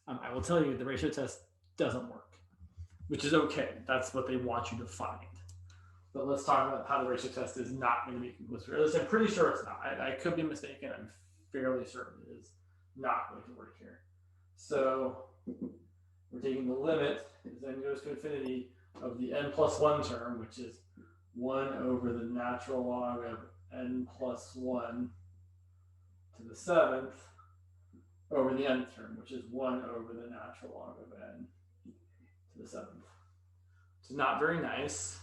I will tell you the ratio test doesn't work, which is okay. That's what they want you to find. But let's talk about how the ratio test is not going to be conclusive. At least I'm pretty sure it's not. I could be mistaken. I'm fairly certain it is not going to work here. So we're taking the limit as n goes to infinity of the n plus 1 term, which is 1 over the natural log of n plus 1 to the 7th over the nth term, which is 1 over the natural log of n to the 7th. It's not very nice.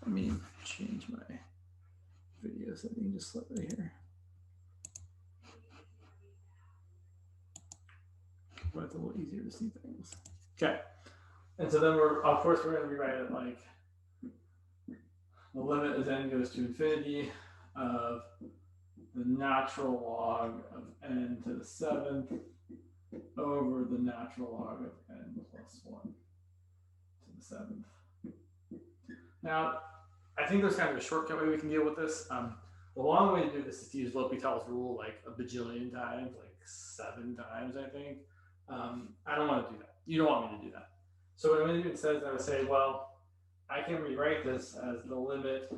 Let me change my video setting just slightly here. But it's a little easier to see things. Okay. And so then of course, we're going to rewrite it like the limit as n goes to infinity of the natural log of n to the 7th over the natural log of n plus 1 to the 7th. Now, I think there's kind of a shortcut way we can deal with this. The long way to do this is to use L'Hopital's rule like a bajillion times, like 7 times, I think. I don't want to do that. You don't want me to do that. So what I'm going to do instead is I would say, well, I can rewrite this as the limit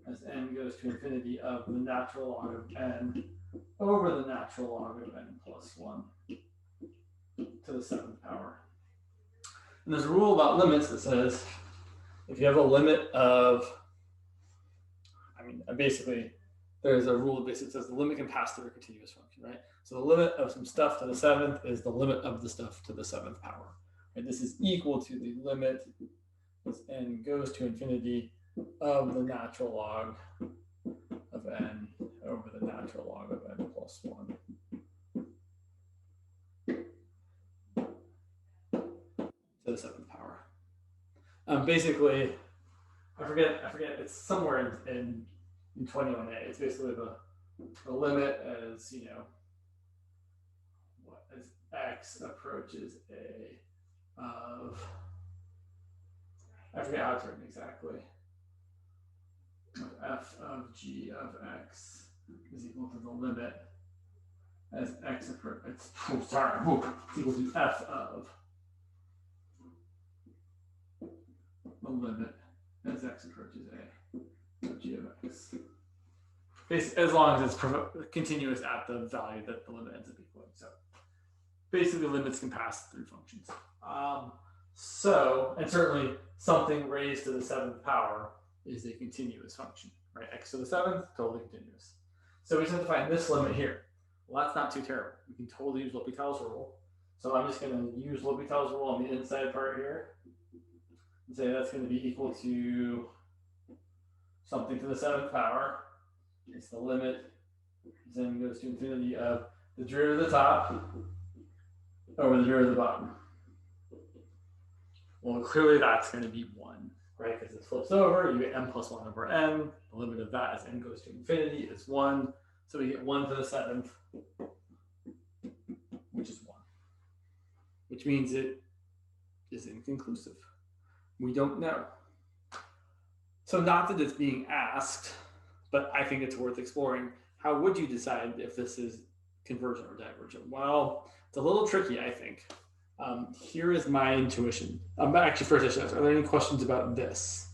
as n goes to infinity of the natural log of n over the natural log of n plus 1 to the 7th power. And there's a rule about limits that says if you have a limit of, basically, there's a rule that basically says the limit can pass through a continuous function, right? So the limit of some stuff to the 7th is the limit of the stuff to the 7th power. Right? This is equal to the limit as n goes to infinity of the natural log of n over the natural log of n plus 1 to the 7th power. Basically, I forget, it's somewhere in 21a. It's basically the limit as, as x approaches a of, I forget how it's written exactly, f of g of x is equal to the limit as x approaches, it's equal to f of the limit as x approaches a of g of x. Basically, as long as it's continuous at the value that the limit ends up equaling. So basically limits can pass through functions. And certainly something raised to the 7th power is a continuous function, right? X to the 7th, totally continuous. So we just have to find this limit here. Well, that's not too terrible. We can totally use L'Hopital's rule. So I'm just going to use L'Hopital's rule on the inside part here and say that's going to be equal to something to the 7th power. It's the limit as n goes to infinity of the derivative of the top over the derivative of the bottom. Well, clearly that's going to be 1, right? Because it flips over, you get n plus 1 over n. The limit of that as n goes to infinity is 1. So we get 1 to the 7th, which is 1, which means it is inconclusive. We don't know. So not that it's being asked, but I think it's worth exploring. How would you decide if this is convergent or divergent? Well, it's a little tricky, I think. Here is my intuition. Actually, first I should ask, are there any questions about this?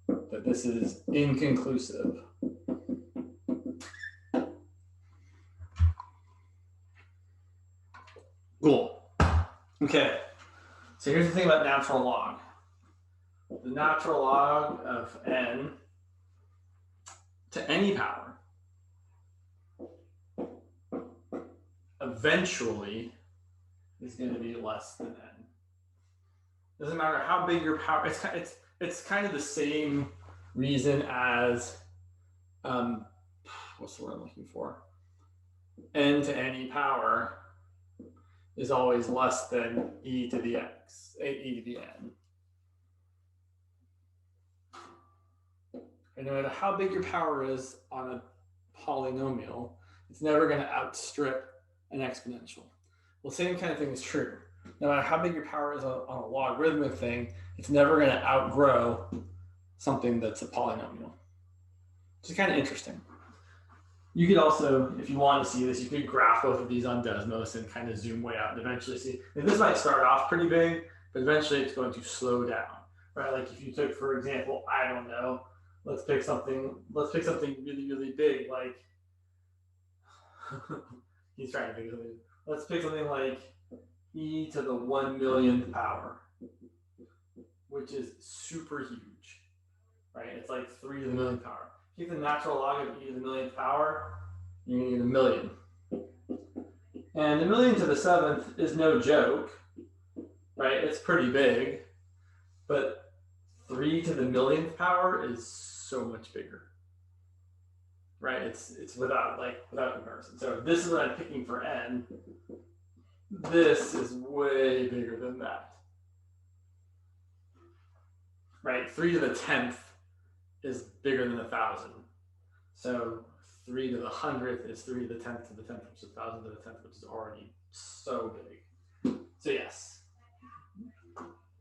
That this is inconclusive. Cool. Okay. So here's the thing about natural log. The natural log of n to any power eventually is going to be less than n. Doesn't matter how big your power. It's kind of the same reason as what's the word I'm looking for? N to any power is always less than e to the x, e to the n. And no matter how big your power is on a polynomial, it's never going to outstrip an exponential. Well, same kind of thing is true. No matter how big your power is on a logarithmic thing, it's never going to outgrow something that's a polynomial. Which is kind of interesting. You could also, if you want to see this, you could graph both of these on Desmos and kind of zoom way out and eventually see. And this might start off pretty big, but eventually it's going to slow down, right? Like if you took, for example, I don't know, let's pick something really, really big, like he's trying to think of something. Let's pick something like e to the 1 millionth power, which is super huge, right? It's like 3 to the millionth power. If you get the natural log of e to the millionth power, you're going to get a million. And a million to the 7th is no joke, right? It's pretty big, but 3 to the millionth power is so much bigger, right? It's without comparison. So this is what I'm picking for n. This is way bigger than that, right? 3 to the 10th is bigger than 1,000. So 3 to the 100th is 3 to the 10th to the 10th, which is 1,000 to the 10th, which is already so big. So yes,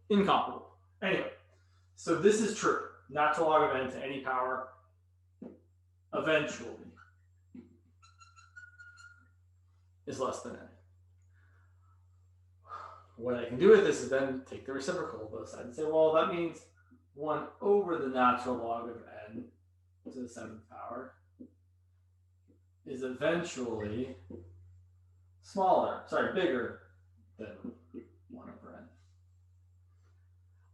incomparable. Anyway, so this is true. Natural log of n to any power eventually is less than n. What I can do with this is then take the reciprocal of both sides and say, well, that means 1 over the natural log of n to the 7th power is eventually bigger than 1 over n.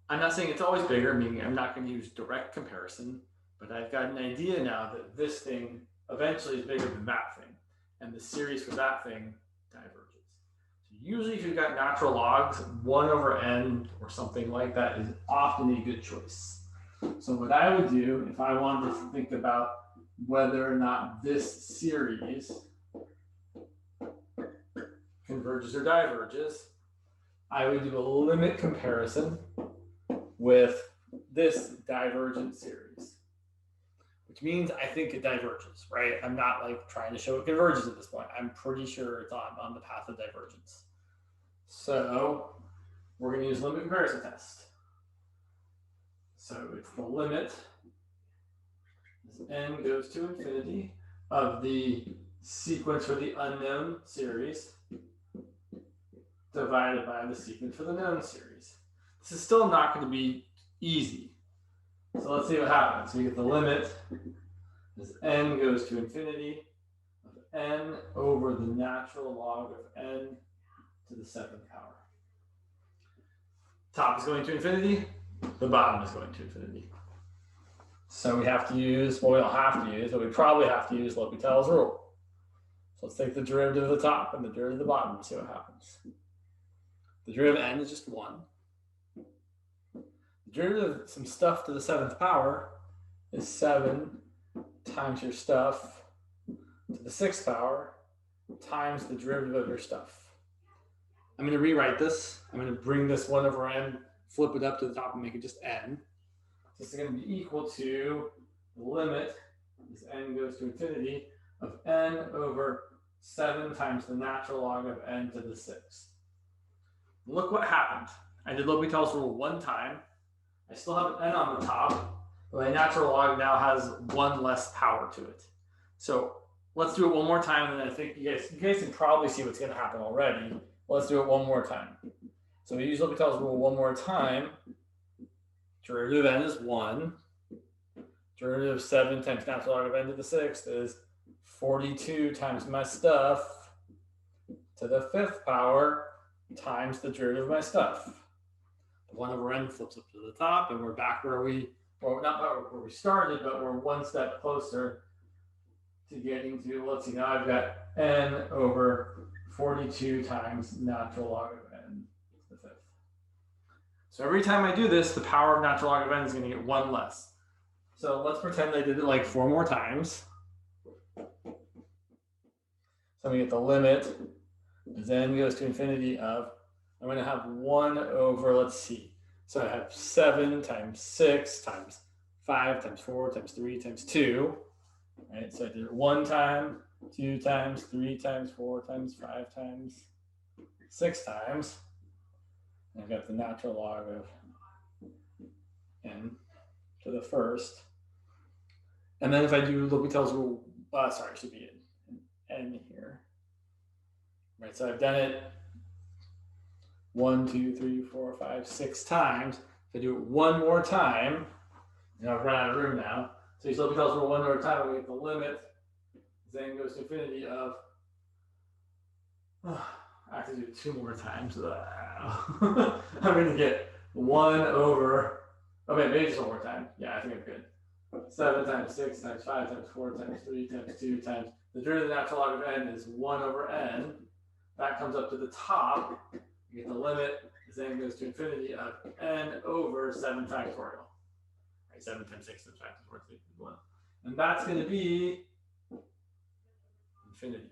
I'm not saying it's always bigger, meaning I'm not going to use direct comparison, but I've got an idea now that this thing eventually is bigger than that thing, and the series for that thing diverges. So usually if you've got natural logs, 1 over n or something like that is often a good choice. So what I would do if I wanted to think about whether or not this series converges or diverges, I would do a limit comparison with this divergent series, which means I think it diverges, right? I'm not like trying to show it converges at this point. I'm pretty sure it's on the path of divergence. So we're going to use limit comparison test. So it's the limit as n goes to infinity of the sequence for the unknown series divided by the sequence for the known series. This is still not going to be easy. So let's see what happens. We get the limit as n goes to infinity of n over the natural log of n to the 7th power. Top is going to infinity, the bottom is going to infinity. So we have to use, well, we don't have to use, but we probably have to use L'Hopital's rule. So let's take the derivative of the top and the derivative of the bottom and see what happens. The derivative of n is just 1. The derivative of some stuff to the 7th power is 7 times your stuff to the 6th power times the derivative of your stuff. I'm going to rewrite this. I'm going to bring this 1 over n, flip it up to the top and make it just n. This is going to be equal to the limit as n goes to infinity of n over 7 times the natural log of n to the 6th. Look what happened. I did L'Hopital's rule 1 time. I still have an n on the top, but my natural log now has 1 less power to it. So let's do it one more time, and then I think you guys can probably see what's going to happen already. Let's do it one more time. So we use L'Hopital's rule one more time. Derivative of n is 1. Derivative of 7 times natural log of n to the 6th is 42 times my stuff to the 5th power times the derivative of my stuff. The 1 over n flips up to the top, and we're back where we, well, not where we started, but we're one step closer to getting to, let's see, now I've got n over 42 times natural log of n to the 5th. So every time I do this, the power of natural log of n is going to get 1 less. So let's pretend I did it like 4 more times. So we get the limit as n goes to infinity of, I'm going to have 1 over, let's see. So I have 7 times 6 times 5 times 4 times 3 times 2. Right? So I did it 1 time, 2 times, 3 times, 4 times, 5 times, 6 times. And I've got the natural log of n to the 1st. And then if I do L'Hopital's rule sorry, it should be an n here. Right, so I've done it 1, 2, 3, 4, 5, 6 times. If I do it one more time, and I've run out of room now. So you L'Hopital's rule one more time, we get the limit as n goes to infinity of, I have to do it 2 more times. I'm going to get 1 over, okay, maybe just 1 more time. Yeah, I think I'm good. 7 times 6 times 5 times 4 times 3 times 2 times the derivative of the natural log of n is 1 over n. That comes up to the top. You get the limit as n goes to infinity of n over 7 factorial. Right, 7 times 6 times 5 times 4 times 3 1. And that's going to be infinity.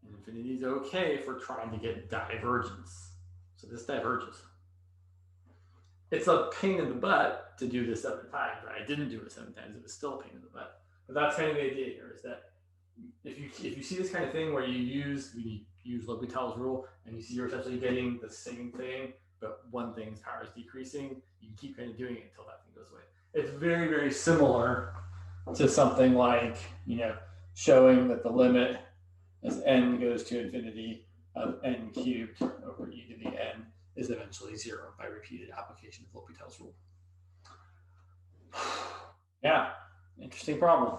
And infinity is okay for trying to get divergence. So this diverges. It's a pain in the butt to do this 7 times, right? I didn't do it 7 times. It was still a pain in the butt. But that's kind of the idea here, is that if you see this kind of thing where you use L'Hopital's rule and you see you're essentially getting the same thing, but one thing's power is decreasing, you can keep kind of doing it until that thing goes away. It's very, very similar to something like, showing that the limit as n goes to infinity of n cubed over e to the n is eventually 0 by repeated application of L'Hopital's rule. Yeah, interesting problem.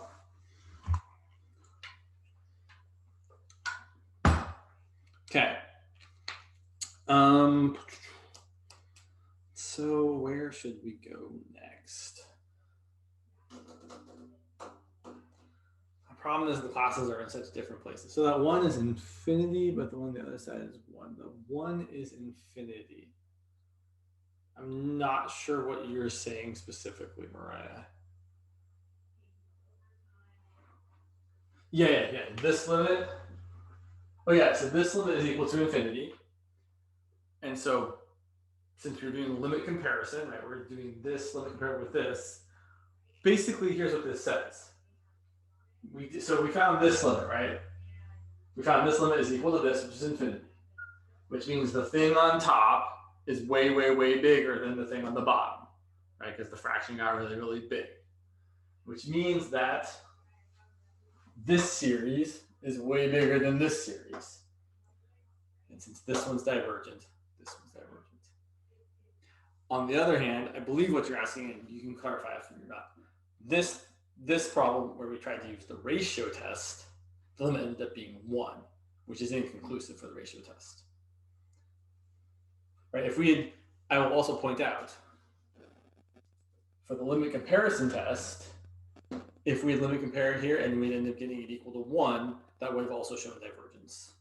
Okay. So where should we go next? The problem is the classes are in such different places. So that 1 is infinity, but the one on the other side is 1. The 1 is infinity. I'm not sure what you're saying specifically, Mariah. Yeah. This limit. Oh yeah, so this limit is equal to infinity. And so since we're doing limit comparison, right, we're doing this limit compared with this. Basically, here's what this says. So we found this limit, right? We found this limit is equal to this, which is infinity, which means the thing on top is way, way, way bigger than the thing on the bottom, right? Because the fraction got really, really big, which means that this series is way bigger than this series. And since this one's divergent, this one's divergent. On the other hand, I believe what you're asking, and you can clarify if you're not, this problem where we tried to use the ratio test, the limit ended up being 1, which is inconclusive for the ratio test. Right? I will also point out, for the limit comparison test, if we had limit compared here and we'd end up getting it equal to 1, that would have also shown divergence.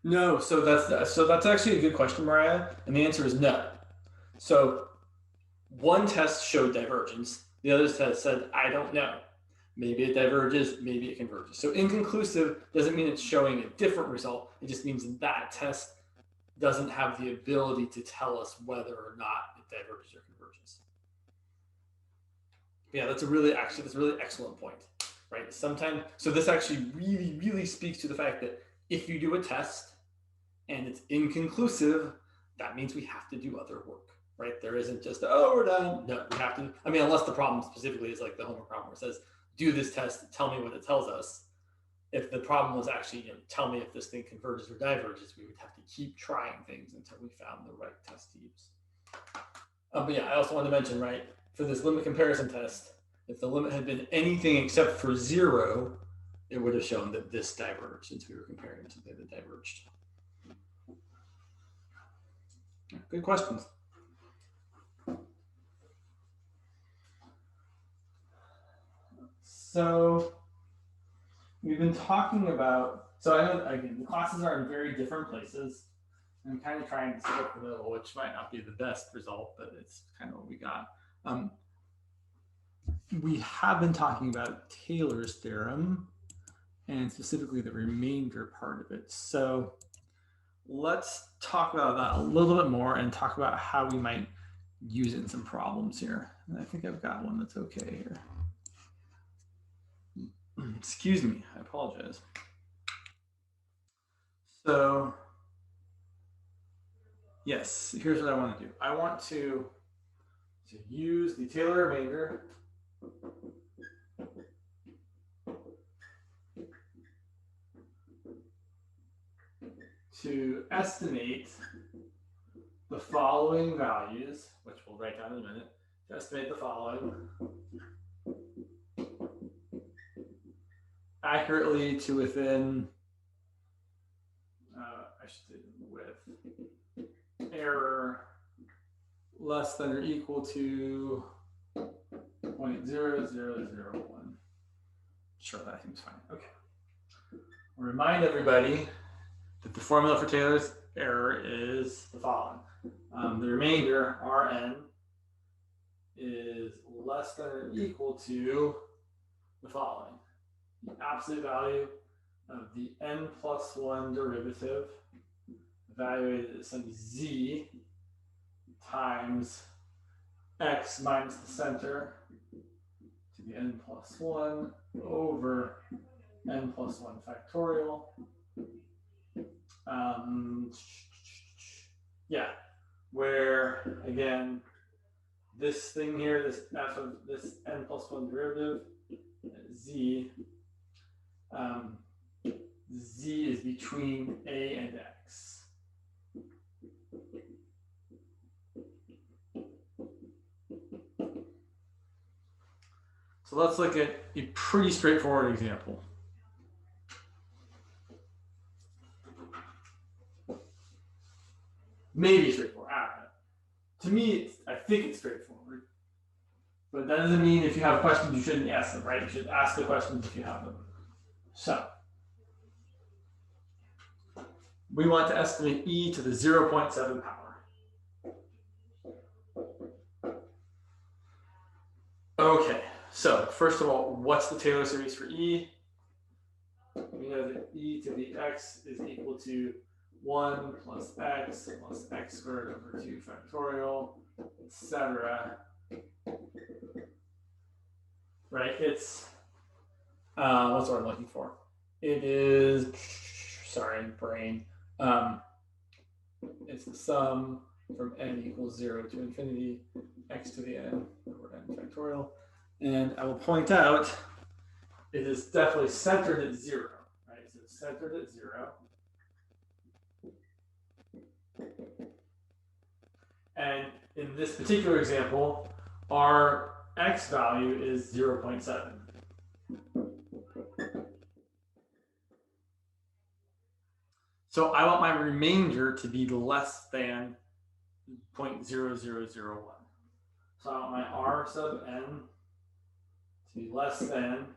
No, so that's actually a good question, Mariah, and the answer is no. So one test showed divergence, the other test said, I don't know. Maybe it diverges, maybe it converges. So inconclusive doesn't mean it's showing a different result. It just means that test doesn't have the ability to tell us whether or not it diverges or converges. Yeah, that's a really excellent point, right? So this actually really, really speaks to the fact that if you do a test and it's inconclusive, that means we have to do other work, right? There isn't just, oh, we're done. No, we have to, unless the problem specifically is like the homework problem where it says, do this test, tell me what it tells us. If the problem was actually, tell me if this thing converges or diverges, we would have to keep trying things until we found the right test to use. But yeah, I also want to mention, right, for this limit comparison test, if the limit had been anything except for 0, it would have shown that this diverged since we were comparing to something that diverged. Good questions. So we've been talking about, so I know, again, the classes are in very different places. I'm kind of trying to split the middle, which might not be the best result, but it's kind of what we got. We have been talking about Taylor's theorem and specifically the remainder part of it. So let's talk about that a little bit more and talk about how we might use it in some problems here. And I think I've got one that's okay here. Excuse me, I apologize. So yes, here's what I want to do. I want to use the Taylor remainder to estimate the following values, which we'll write down in a minute, to estimate the following accurately to within, I should say with error less than or equal to 0.0001. Sure, that seems fine. Okay. I'll remind everybody that the formula for Taylor's error is the following. The remainder, Rn, is less than or equal to the following. The absolute value of the n+1 derivative evaluated at some z times x minus the center to the n+1 over n+1 factorial. Yeah, where again, this thing here, this f of this n+1 derivative, z, z is between a and x. So let's look at a pretty straightforward example. Maybe straightforward. I don't know. To me, I think it's straightforward. But that doesn't mean if you have questions, you shouldn't ask them, right? You should ask the questions if you have them. So we want to estimate e to the 0.7 power. Okay, so first of all, what's the Taylor series for e? We know that e to the x is equal to 1 plus x squared over 2 factorial, etc. Right? It's, what's the word I'm looking for? It is, sorry, brain. It's the sum from n equals 0 to infinity, x to the n over n factorial. And I will point out, it is definitely centered at 0, right? So it's centered at 0. And in this particular example, our x value is 0.7. So I want my remainder to be less than 0.0001. So I want my r sub n to be less than,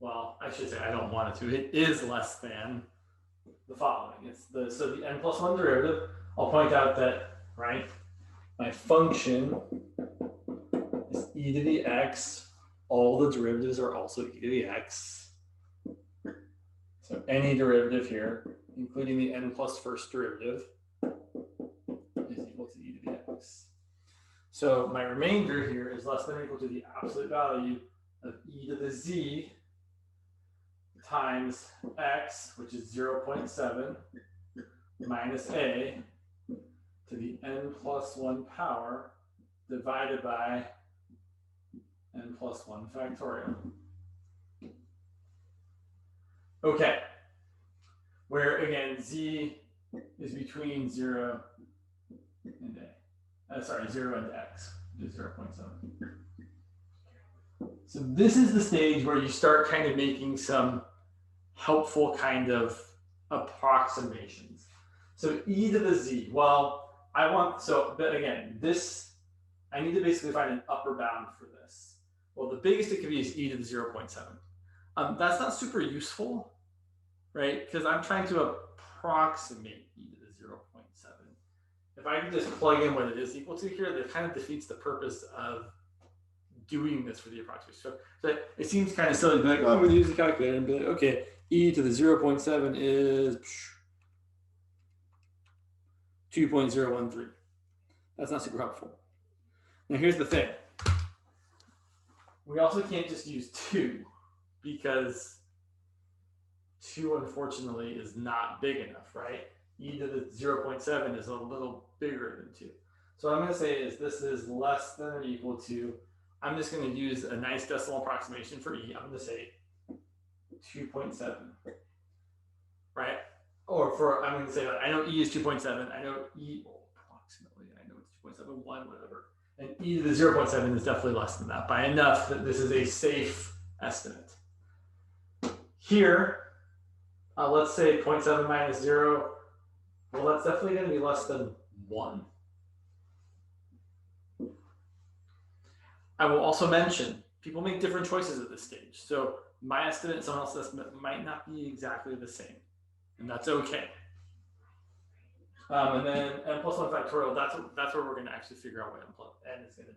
well, I should say I don't want it to. It is less than the following. It's the, so the n+1 derivative, I'll point out that, right, my function is e to the x. All the derivatives are also e to the x. So any derivative here, including the n plus first derivative, is equal to e to the x. So my remainder here is less than or equal to the absolute value of e to the z times x, which is 0.7, minus a to the n+1 power divided by n+1 factorial. Okay, where again z is between 0 and a, 0 and x, which is 0.7. So this is the stage where you start kind of making some helpful kind of approximations. So e to the z, well, I want, so, but again, this, I need to basically find an upper bound for this. Well, the biggest it could be is e to the 0.7. That's not super useful, right? Because I'm trying to approximate e to the 0.7. If I can just plug in what it is equal to here, that kind of defeats the purpose of doing this for the approximation. So it seems kind of silly to be like, oh, I'm going to use the calculator and be like, okay, e to the 0.7 is 2.013. That's not super helpful. Now here's the thing. We also can't just use 2 because 2 unfortunately is not big enough, right? E to the 0.7 is a little bigger than 2. So what I'm going to say is this is less than or equal to, I'm just going to use a nice decimal approximation for e. I'm going to say 2.7, right? or for, I'm going to say that I know E is 2.7. I know E, approximately, I know it's 2.71, whatever. And E to the 0.7 is definitely less than that by enough that this is a safe estimate. Here, let's say 0.7 minus 0. Well, that's definitely going to be less than 1. I will also mention, people make different choices at this stage. So my estimate and someone else's estimate might not be exactly the same. And that's okay. And then n plus 1 factorial, that's where we're going to actually figure out what n is going to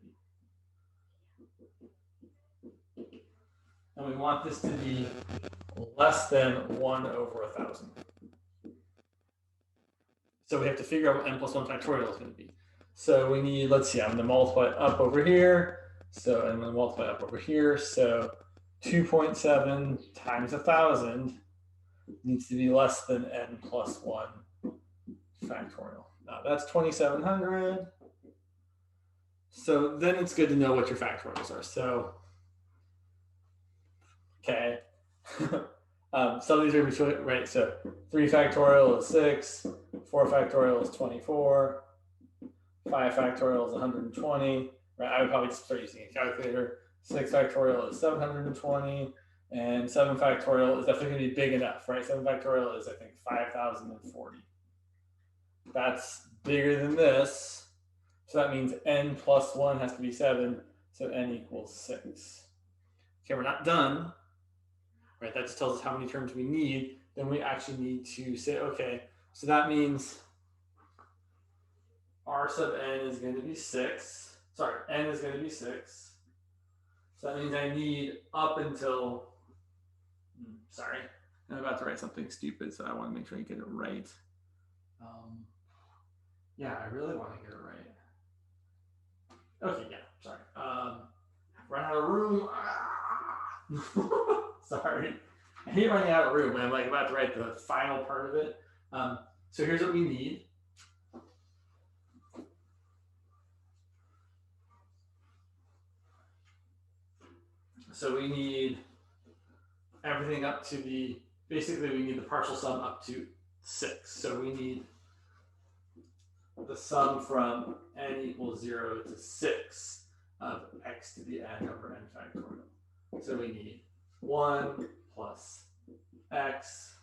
be. And we want this to be less than 1 over 1,000. So we have to figure out what n plus 1 factorial is going to be. So we need, let's see, I'm going to multiply up over here. So I'm going to multiply up over here. So 2.7 times 1,000 needs to be less than n plus 1 factorial. Now that's 2,700. So then it's good to know what your factorials are. So, okay. Some of these are going to be right. So 3 factorial is 6, 4 factorial is 24, 5 factorial is 120. Right? I would probably just start using a calculator. 6 factorial is 720, and 7 factorial is definitely going to be big enough, right? 7 factorial is, I think, 5,040. That's bigger than this. So that means n plus 1 has to be 7, so n equals 6. Okay, we're not done. Right, that just tells us how many terms we need. Then we actually need to say, okay, so that means r sub n is going to be 6. Sorry, n is going to be 6. So that means I need up until, sorry, I'm about to write something stupid, so I want to make sure I get it right. Yeah, I really want to get it right. Okay, yeah, sorry. Run out of room. Sorry. I hate running out of room when I'm like about to write the final part of it. So here's what we need. So we need everything up to the, basically we need the partial sum up to 6. So we need the sum from n equals 0 to 6 of x to the n over n factorial. So we need 1 plus x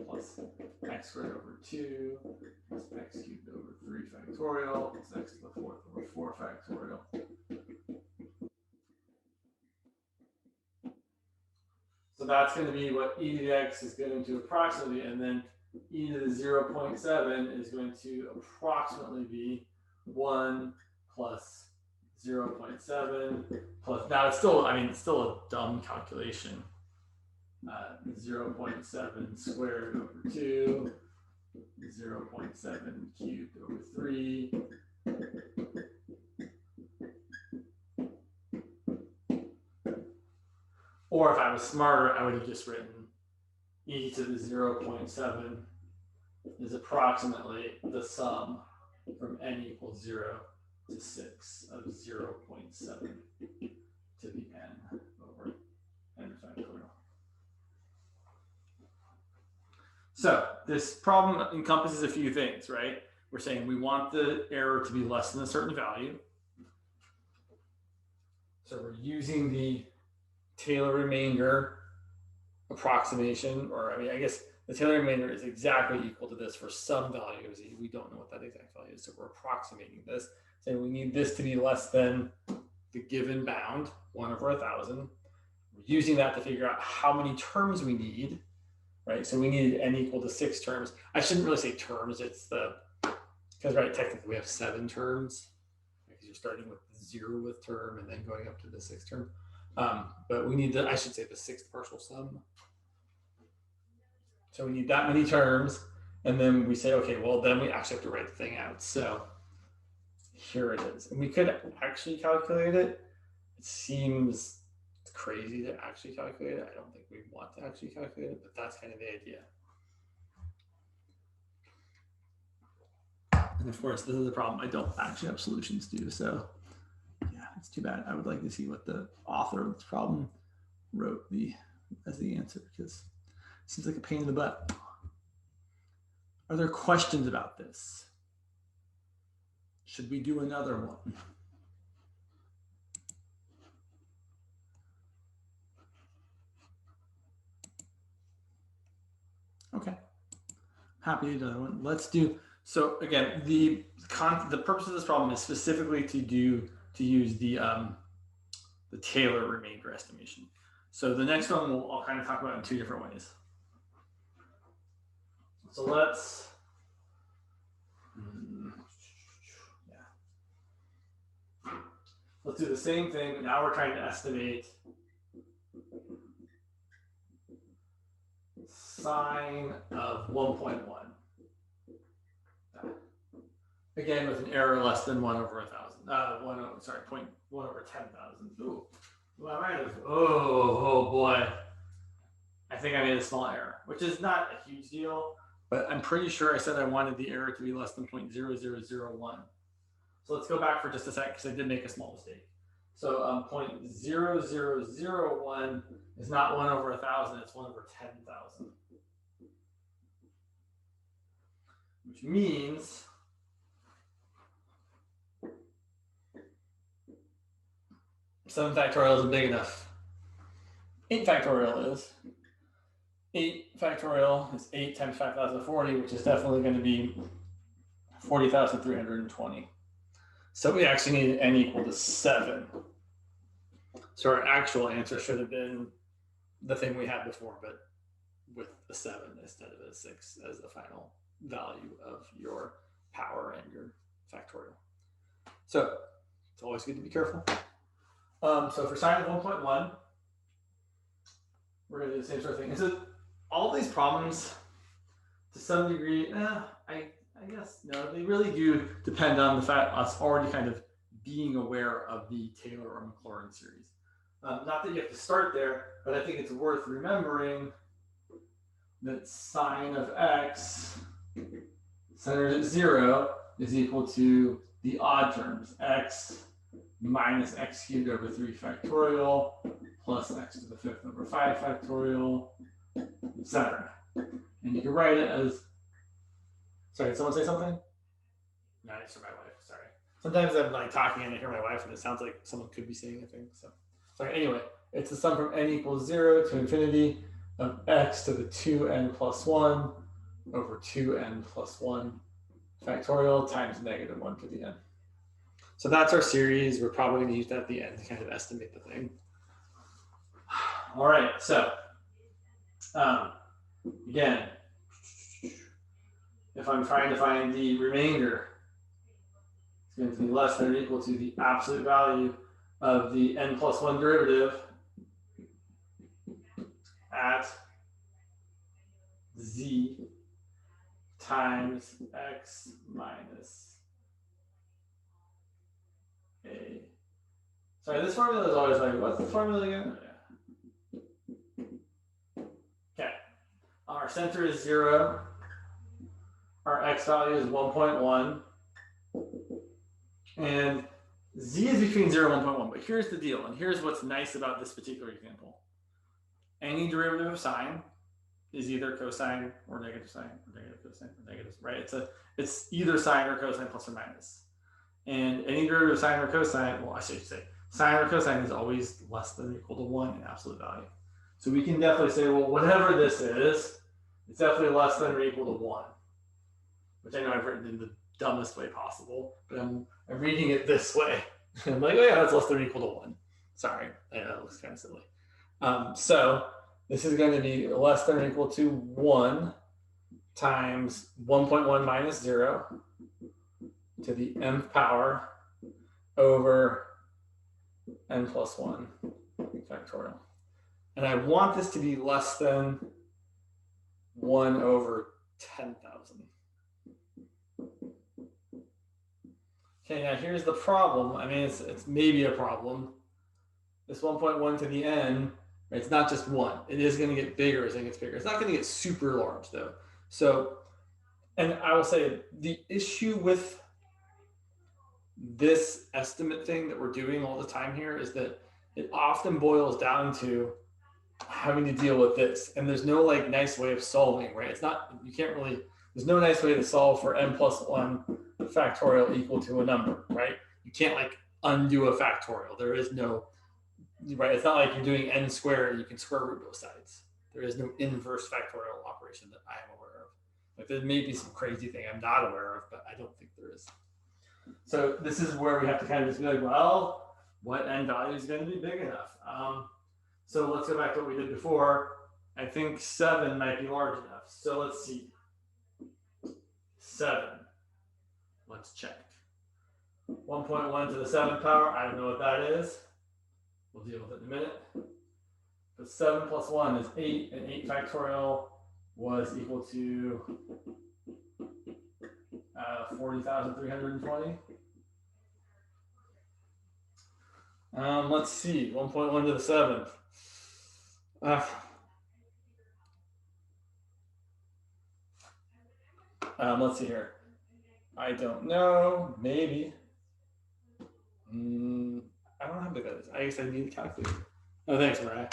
plus x squared over 2 plus x cubed over 3 factorial plus x to the 4th over 4 factorial. So that's going to be what e to the x is going to approximately, and then e to the 0.7 is going to approximately be 1 plus 0.7 plus, now it's still, I mean, it's still a dumb calculation. 0.7 squared over 2, 0.7 cubed over 3. Or if I was smarter, I would have just written e to the 0.7 is approximately the sum from n equals 0 to 6 of 0.7 to the n over n factorial. So this problem encompasses a few things, right? We're saying we want the error to be less than a certain value. So we're using the Taylor remainder approximation, or I mean, I guess the Taylor remainder is exactly equal to this for some value. We don't know what that exact value is, so we're approximating this. So we need this to be less than the given bound, 1 over 1,000. We're using that to figure out how many terms we need, right? So we need n equal to 6 terms. I shouldn't really say terms, it's the, because right, technically we have 7 terms, because you're starting with the 0th term and then going up to the 6th term. But we need the, I should say the 6th partial sum. So we need that many terms, and then we say, okay, well, then we actually have to write the thing out. So here it is. And we could actually calculate it. It seems crazy to actually calculate it. I don't think we want to actually calculate it, but that's kind of the idea. And of course, this is the problem. I don't actually have solutions to, so yeah, it's too bad. I would like to see what the author of this problem wrote as the answer, because it seems like a pain in the butt. Are there questions about this? Should we do another one? Okay. Happy to do another one. Let's do, so again, the purpose of this problem is specifically to use the Taylor remainder estimation. So the next one I'll kind of talk about in two different ways. So let's, let's do the same thing, but now we're trying to estimate sine of 1.1. Again, with an error less than 1 over 1,000. Sorry, 0.1 over 10,000. Ooh, well, I might have, oh boy. I think I made a small error, which is not a huge deal, but I'm pretty sure I said I wanted the error to be less than 0.0001. So let's go back for just a sec because I did make a small mistake. So 0.0001 is not 1 over 1,000, it's 1 over 10,000. Which means 7 factorial isn't big enough. 8 factorial is. 8 factorial is 8 times 5,040, which is definitely going to be 40,320. So we actually need n equal to 7. So our actual answer should have been the thing we had before, but with a 7 instead of a 6 as the final value of your power and your factorial. So it's always good to be careful. So for sine of 1.1, we're going to do the same sort of thing. And so all these problems, to some degree, I guess, no, they really do depend on the fact us already kind of being aware of the Taylor or Maclaurin series. Not that you have to start there, but I think it's worth remembering that sine of x centered at 0 is equal to the odd terms, x minus x cubed over 3 factorial plus x to the 5th over 5 factorial, etc. And you can write it as, sorry, did someone say something? No, it's for my wife, sorry. Sometimes I'm like talking and I hear my wife and it sounds like someone could be saying a thing. So sorry, anyway, it's the sum from n equals 0 to infinity of x to the 2n plus 1 over 2n plus 1 factorial times negative 1 to the n. So that's our series. We're probably going to use that at the end to kind of estimate the thing. All right, so again, if I'm trying to find the remainder, it's going to be less than or equal to the absolute value of the n plus 1 derivative at z times x minus a. Sorry, this formula is always like, what's the formula again? Okay. Our center is 0. Our x value is 1.1. And z is between 0 and 1.1. But here's the deal, and here's what's nice about this particular example. Any derivative of sine is either cosine or negative sine, or negative cosine, or negative, right? It's either sine or cosine plus or minus. And any derivative of sine or cosine, well, I should say, sine or cosine is always less than or equal to 1 in absolute value. So we can definitely say, well, whatever this is, it's definitely less than or equal to 1. Which I know I've written in the dumbest way possible, but I'm reading it this way. I'm like, oh yeah, that's less than or equal to 1. Sorry, that looks kind of silly. So this is going to be less than or equal to 1 times 1.1 minus 0 to the nth power over n plus 1 factorial. And I want this to be less than 1 over 10,000. Okay, now here's the problem. I mean, it's maybe a problem. This 1.1 to the n, right, it's not just 1. It is going to get bigger as it gets bigger. It's not going to get super large, though. So, and I will say the issue with this estimate thing that we're doing all the time here is that it often boils down to having to deal with this. And there's no like nice way of solving, right? It's not, you can't really, there's no nice way to solve for n plus 1 factorial equal to a number, right? You can't like undo a factorial. There is no, right? It's not like you're doing n squared, you can square root both sides. There is no inverse factorial operation that I am aware of. Like there may be some crazy thing I'm not aware of, but I don't think there is. So this is where we have to kind of just be like, well, what n value is going to be big enough? So let's go back to what we did before. I think 7 might be large enough. So let's see. 7. Let's check. 1.1 to the 7th power. I don't know what that is. We'll deal with it in a minute. But 7 plus 1 is 8, and 8 factorial was equal to 40,320. Let's see. 1.1 to the 7th. Let's see here. I don't know. Maybe. I don't know how big that is. I guess I need a calculator. Oh, thanks, Mariah.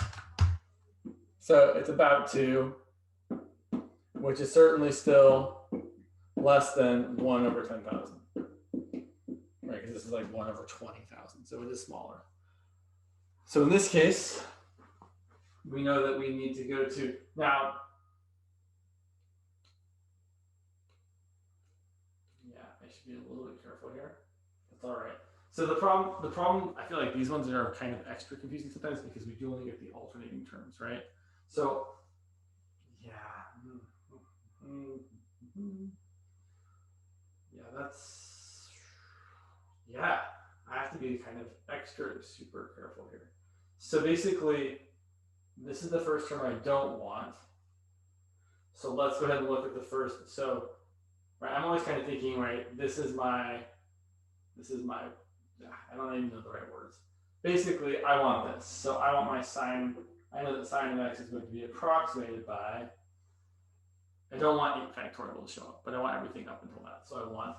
So it's about 2, which is certainly still less than 1 over 10,000. Right, because this is like 1 over 20,000. So it is smaller. So in this case, we know that we need to go to, now, yeah, I should be a little bit careful here. That's all right. So the problem, I feel like these ones are kind of extra confusing sometimes because we do only get the alternating terms, right? So, yeah. Yeah, I have to be kind of extra super careful here. So basically, this is the first term I don't want. So let's go ahead and look at the first. So, right, I'm always kind of thinking, right, this is my, I don't even know the right words. Basically, I want this. So I want my sine, I know that sine of x is going to be approximated by, I don't want 8 factorial to show up, but I want everything up until that. So I want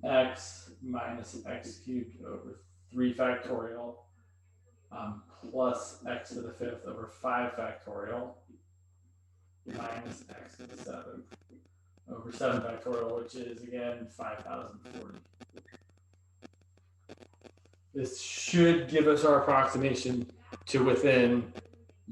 x minus x cubed over 3 factorial plus x to the 5th over 5 factorial minus x to the 7th over 7 factorial, which is again 5,040. This should give us our approximation to within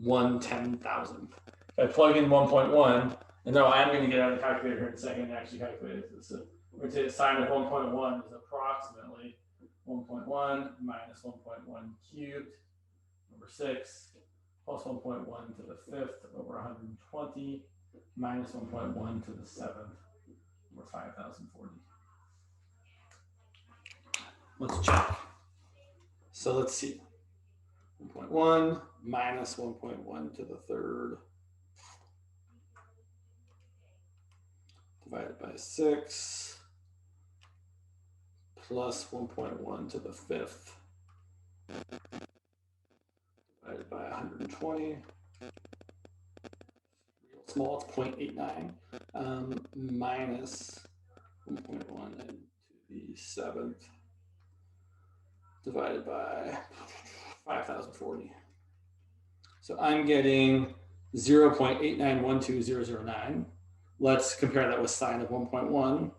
1/10,000th. If I plug in 1.1, and no, I'm going to get out of the calculator here in a second and actually calculate it. So we're going to say the sine of 1.1 is approximately 1.1 minus 1.1 cubed over 6 plus 1.1 to the 5th over 120 minus 1.1 to the 7th over 5,040. Let's check. So let's see. 1.1 minus 1.1 to the 3rd divided by 6 plus 1.1 to the 5th divided by 120. Real small, it's 0.89 minus 1.1 to the 7th divided by 5,040. So I'm getting 0.8912009. Let's compare that with sine of 1.1.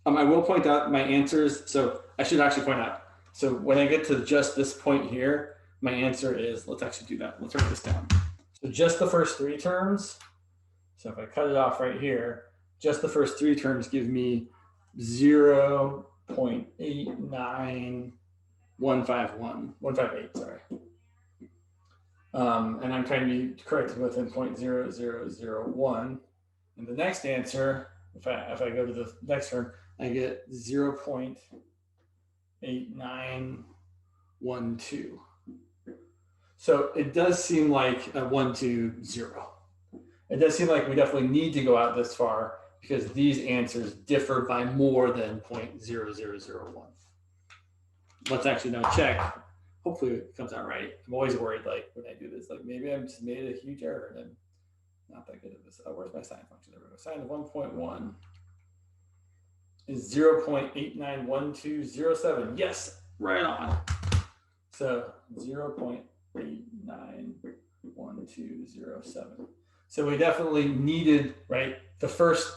I will point out my answers. So I should actually point out. So when I get to just this point here, my answer is, let's actually do that. Let's write this down. So just the first 3 terms. So if I cut it off right here, just the first 3 terms give me 0.89158, sorry. And I'm trying to be corrected within 0.0001. And the next answer, if I go to the next term, I get 0.8912. So it does seem like a 1 to 0. It does seem like we definitely need to go out this far because these answers differ by more than 0.0001. Let's actually now check. Hopefully it comes out right. I'm always worried, like when I do this, like maybe I've just made a huge error and I'm not that good at this. Oh, where's my sine function? There we go. Sine of 1.1 is 0.891207. Yes, right on. So 0.891207. So we definitely needed, right, the first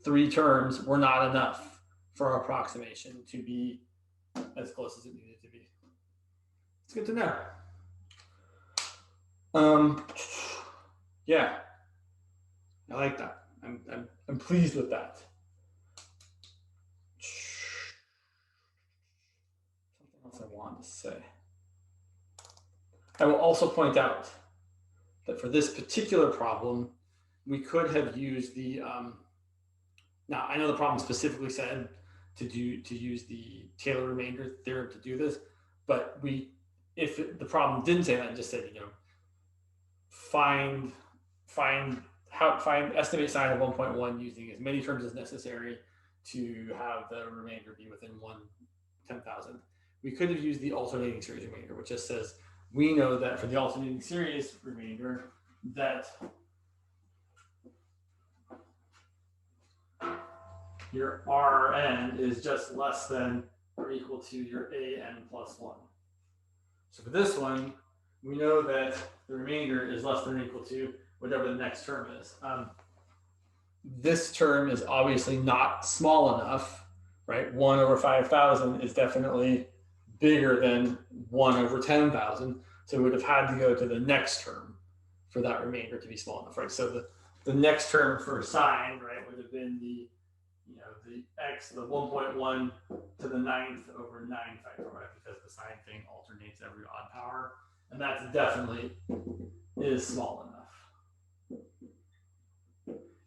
three terms were not enough for our approximation to be as close as it needed to be. It's good to know. Yeah, I like that. I'm pleased with that. Something else I wanted to say. I will also point out that for this particular problem, we could have used the, now I know the problem specifically said to use the Taylor remainder theorem to do this, but if the problem didn't say that and just said, find estimate sign of 1.1 using as many terms as necessary to have the remainder be within 1/10,000. We could have used the alternating series remainder, which just says we know that for the alternating series remainder that your Rn is just less than or equal to your An plus 1. So for this one, we know that the remainder is less than or equal to whatever the next term is. This term is obviously not small enough, right? 1 over 5,000 is definitely bigger than 1 over 10,000. So we would have had to go to the next term for that remainder to be small enough, right? So the next term for sine, right, would have been the x, the 1.1 to the 9th over 9 factorial, right? Because the sine thing alternates every odd power. And that definitely is small enough.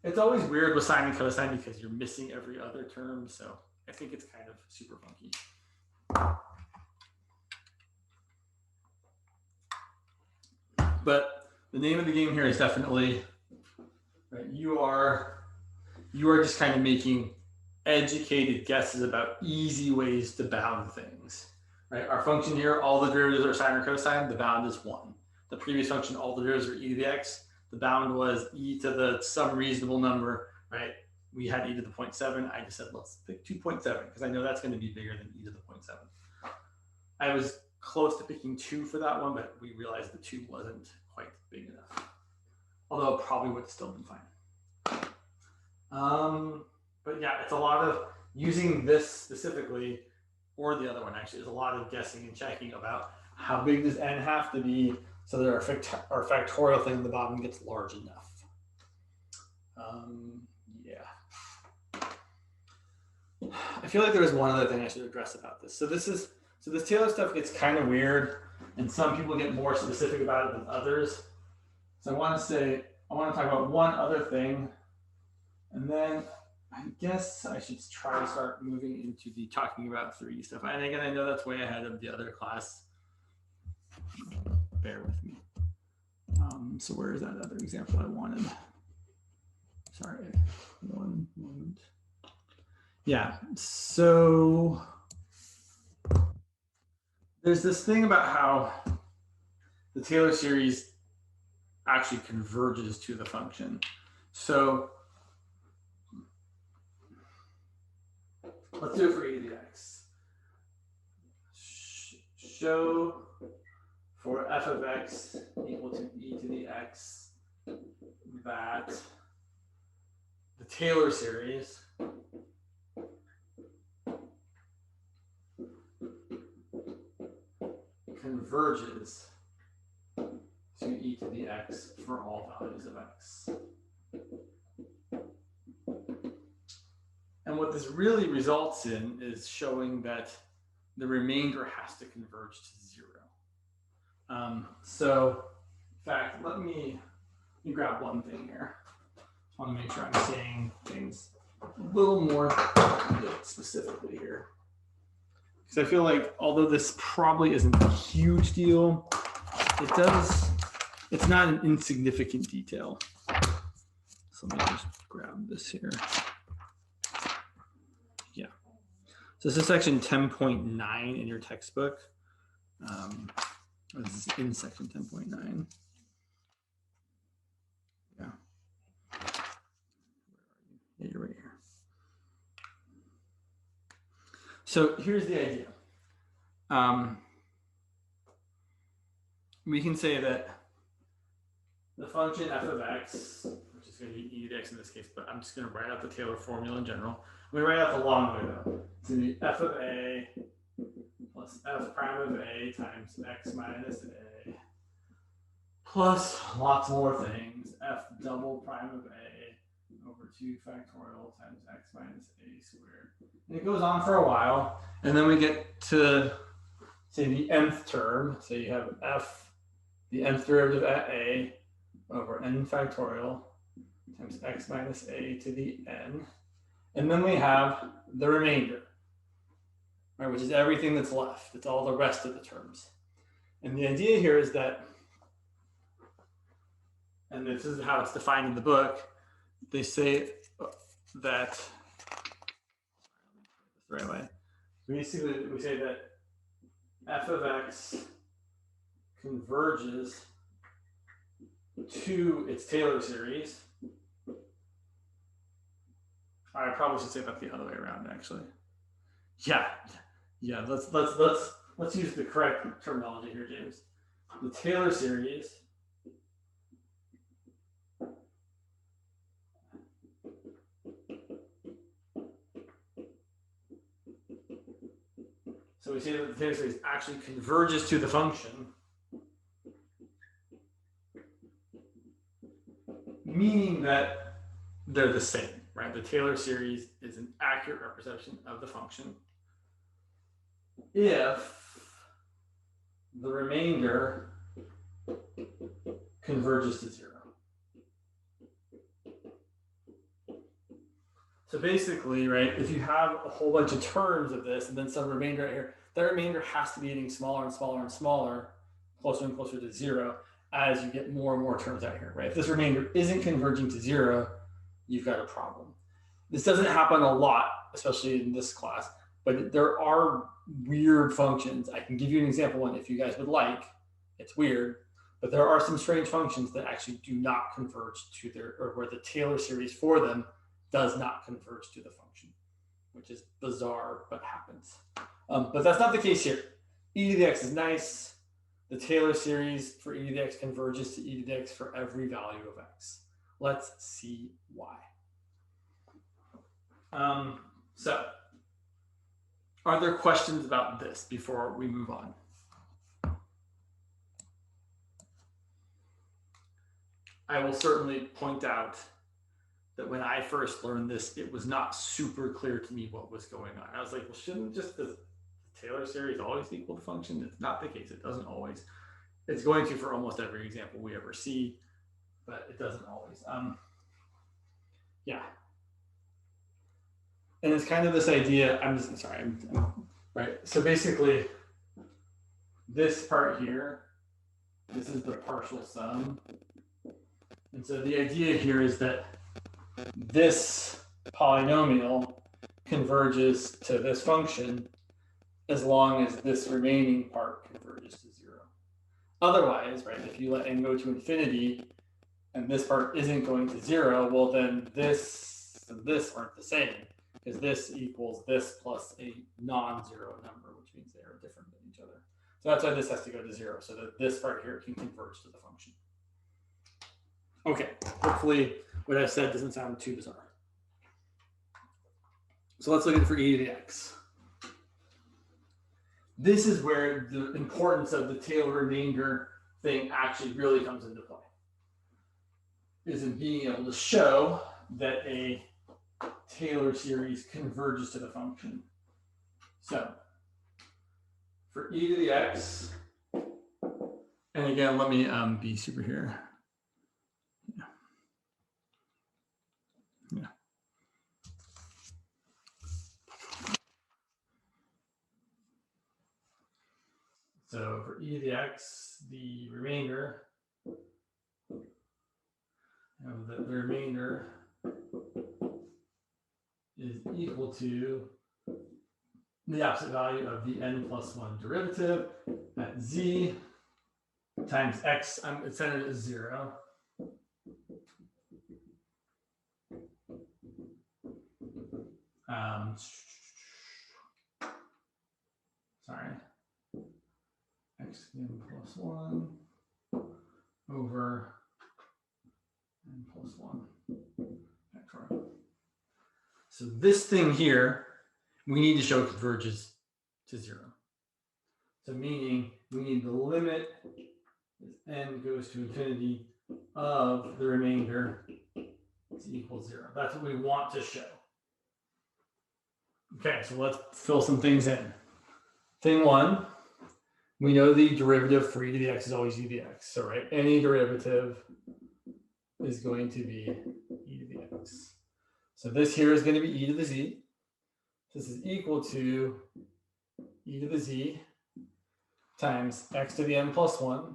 It's always weird with sine and cosine because you're missing every other term. So I think it's kind of super funky. But the name of the game here is definitely, right, you are just kind of making educated guesses about easy ways to bound things. Right? Our function here, all the derivatives are sine or cosine, the bound is 1. The previous function, all the derivatives are e to the x, the bound was e to the some reasonable number, right? We had e to the 0.7. I just said, let's pick 2.7 because I know that's going to be bigger than e to the 0.7. I was close to picking 2 for that one, but we realized the 2 wasn't quite big enough. Although it probably would have still been fine. But yeah, it's a lot of using this specifically, or the other one actually, is a lot of guessing and checking about how big does n have to be so that our factorial thing at the bottom gets large enough. Yeah. I feel like there was one other thing I should address about this. So this Taylor stuff gets kind of weird, and some people get more specific about it than others. So I want to talk about one other thing, and then I guess I should try to start moving into the talking about 3D stuff. And again, I know that's way ahead of the other class. Bear with me. So where is that other example I wanted? Sorry, one moment. Yeah, so there's this thing about how the Taylor series actually converges to the function. So let's do it for e to the x. Show for f of x equal to e to the x that the Taylor series converges to e to the x for all values of x. And what this really results in is showing that the remainder has to converge to 0. So, in fact, let me grab one thing here. Just want to make sure I'm saying things a little more specifically here. Because I feel like although this probably isn't a huge deal, it's not an insignificant detail. So let me just grab this here. Yeah. So this is section 10.9 in your textbook. This is in section 10.9. Yeah. Yeah, you're right here. So here's the idea. We can say that the function f of x which is going to be e to the x in this case, but I'm just going to write out the Taylor formula in general. I'm going to write out the long way though. It's going to be f of a plus f prime of a times x minus a plus lots more things, f double prime of a over 2 factorial times x minus a squared. And it goes on for a while, and then we get to, say, the nth term. So you have f, the nth derivative at a over n factorial times x minus a to the n. And then we have the remainder, right, which is everything that's left. It's all the rest of the terms. And the idea here is that, and this is how it's defined in the book, they say that, the right way. Basically, we say that f of x converges to its Taylor series. I probably should say that the other way around, actually. Yeah. Let's use the correct terminology here, James. The Taylor series so we say that the Taylor series actually converges to the function, meaning that they're the same, right? The Taylor series is an accurate representation of the function if the remainder converges to 0. So basically, right, if you have a whole bunch of terms of this and then some remainder right here, that remainder has to be getting smaller and smaller and smaller, closer and closer to 0 as you get more and more terms out here, right? If this remainder isn't converging to 0, you've got a problem. This doesn't happen a lot, especially in this class, but there are weird functions. I can give you an example one if you guys would like. It's weird, but there are some strange functions that actually do not converge to their, or where the Taylor series for them does not converge to the function, which is bizarre, but happens. But that's not the case here. E to the x is nice. The Taylor series for e to the x converges to e to the x for every value of x. Let's see why. So, are there questions about this before we move on? I will certainly point out that when I first learned this, it was not super clear to me what was going on. I was like, well, shouldn't just the Taylor series always equal the function? It's not the case. It doesn't always. It's going to for almost every example we ever see, but it doesn't always. Yeah. And it's kind of this idea, right. So basically, this part here, this is the partial sum. And so the idea here is that this polynomial converges to this function as long as this remaining part converges to 0. Otherwise, right, if you let n go to infinity and this part isn't going to 0, well then this and this aren't the same, because this equals this plus a non-zero number, which means they are different than each other. So that's why this has to go to 0, so that this part here can converge to the function. Okay, hopefully what I've said doesn't sound too bizarre. So let's look at it for e to the x. This is where the importance of the Taylor remainder thing actually really comes into play, is in being able to show that a Taylor series converges to the function. So for e to the x, and again, let me be super here. Yeah. So for e to the x, the remainder, the remainder is equal to the opposite value of the n plus 1 derivative at z times x. It's centered as 0. Sorry. X n plus 1 over n plus 1. So this thing here, we need to show converges to 0. So meaning we need the limit as n goes to infinity of the remainder is equal 0. That's what we want to show. Okay, so let's fill some things in. Thing 1, we know the derivative for e to the x is always e to the x. So right, any derivative is going to be e to the x. So this here is going to be e to the z. This is equal to e to the z times x to the n plus 1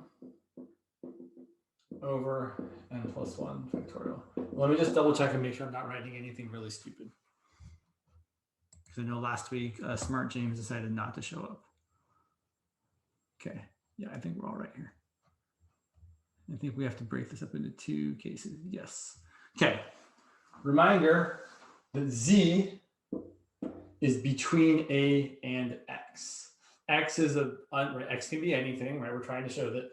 over n plus 1 factorial. Let me just double check and make sure I'm not writing anything really stupid. Because I know last week, Smart James decided not to show up. Okay, yeah, I think we're all right here. I think we have to break this up into 2 cases. Yes. Okay, reminder that z is between a and x. X is x can be anything, right? We're trying to show that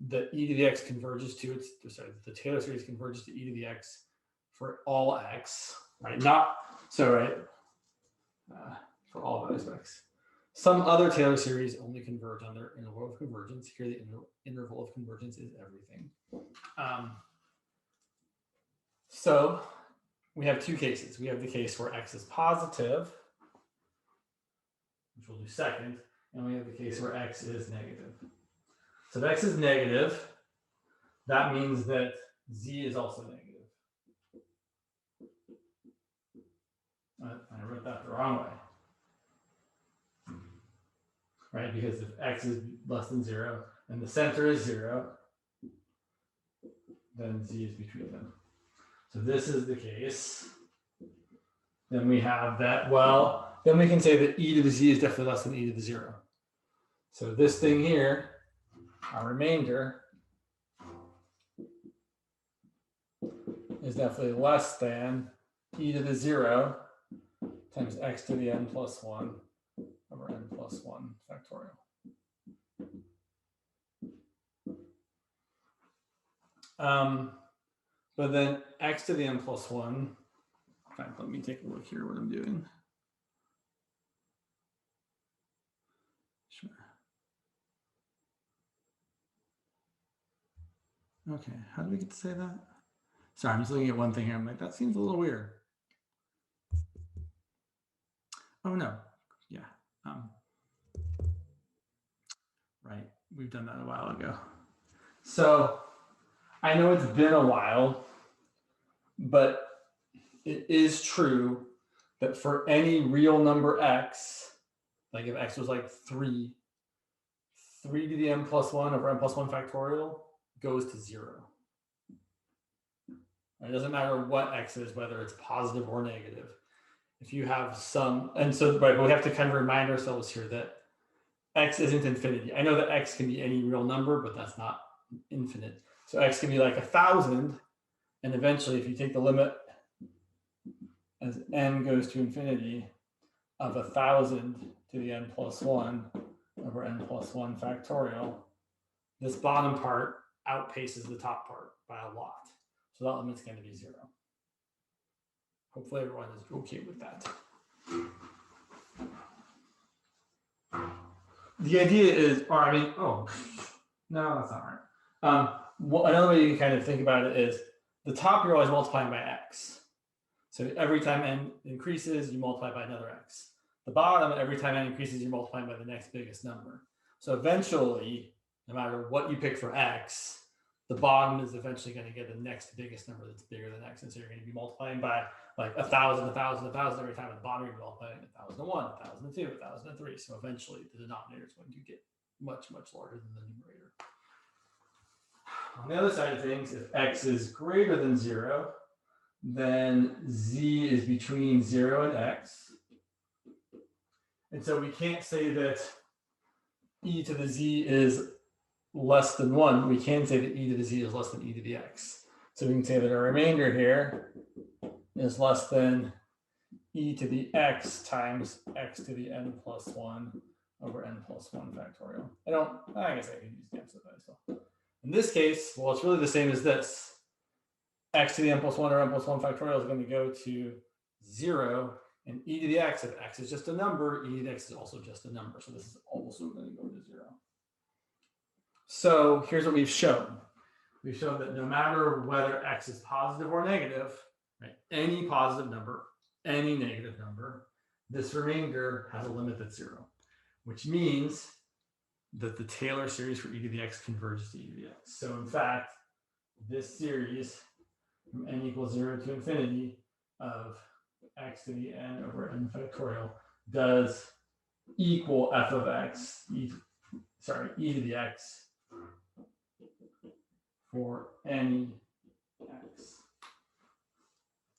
the e to the x converges to the Taylor series converges to e to the x for all x, right? For all values of x. Some other Taylor series only converge on their interval of convergence. Here, the interval of convergence is everything. So we have 2 cases. We have the case where x is positive, which we'll do second, and we have the case where x is negative. So if x is negative, that means that z is also negative. I wrote that the wrong way. Right, because if x is less than 0 and the center is 0, then z is between them. So this is the case. Then we have that, well, then we can say that e to the z is definitely less than e to the 0. So this thing here, our remainder, is definitely less than e to the 0 times x to the n plus 1 over n plus 1 factorial. But then x to the n plus 1, in fact, let me take a look here what I'm doing. Sure. Okay, how do we get to say that? Sorry, I'm just looking at one thing here. I'm like, that seems a little weird. Oh no, yeah. Right, we've done that a while ago. So I know it's been a while, but it is true that for any real number x, like if x was like 3 to the n plus 1 over n plus 1 factorial goes to 0. It doesn't matter what x is, whether it's positive or negative. If you have some, and so right, but we have to kind of remind ourselves here that x isn't infinity. I know that x can be any real number, but that's not infinite. So x can be like 1,000, and eventually, if you take the limit as n goes to infinity of 1,000 to the n plus 1 over n plus 1 factorial, this bottom part outpaces the top part by a lot. So that limit's going to be 0. Hopefully everyone is okay with that. The idea is, or I mean, oh, no, that's not right. Another way you can kind of think about it is the top you're always multiplying by x. So every time n increases, you multiply by another x. The bottom, every time n increases, you're multiplying by the next biggest number. So eventually, no matter what you pick for x, the bottom is eventually going to get the next biggest number that's bigger than x. And so you're going to be multiplying by like 1,000, 1,000, 1,000 every time. At the bottom, you're multiplying 1,001, 1,002, 1,003. So eventually the denominator is going to get much, much larger than the numerator. On the other side of things, if x is greater than 0, then z is between 0 and x. And so we can't say that e to the z is less than 1. We can say that e to the z is less than e to the x. So we can say that our remainder here is less than e to the x times x to the n plus 1 over n plus 1 factorial. I guess I can use the answer as well. In this case, well, it's really the same as this. X to the n plus 1 or n plus 1 factorial is going to go to 0, and e to the x, if x is just a number, e to the x is also just a number. So this is also going to go to 0. So here's what we've shown. We've shown that no matter whether x is positive or negative, right, any positive number, any negative number, this remainder has a limit that's 0, which means that the Taylor series for e to the x converges to e to the x. So in fact, this series from n equals 0 to infinity of x to the n over n factorial does equal f of x, e to the x for any x.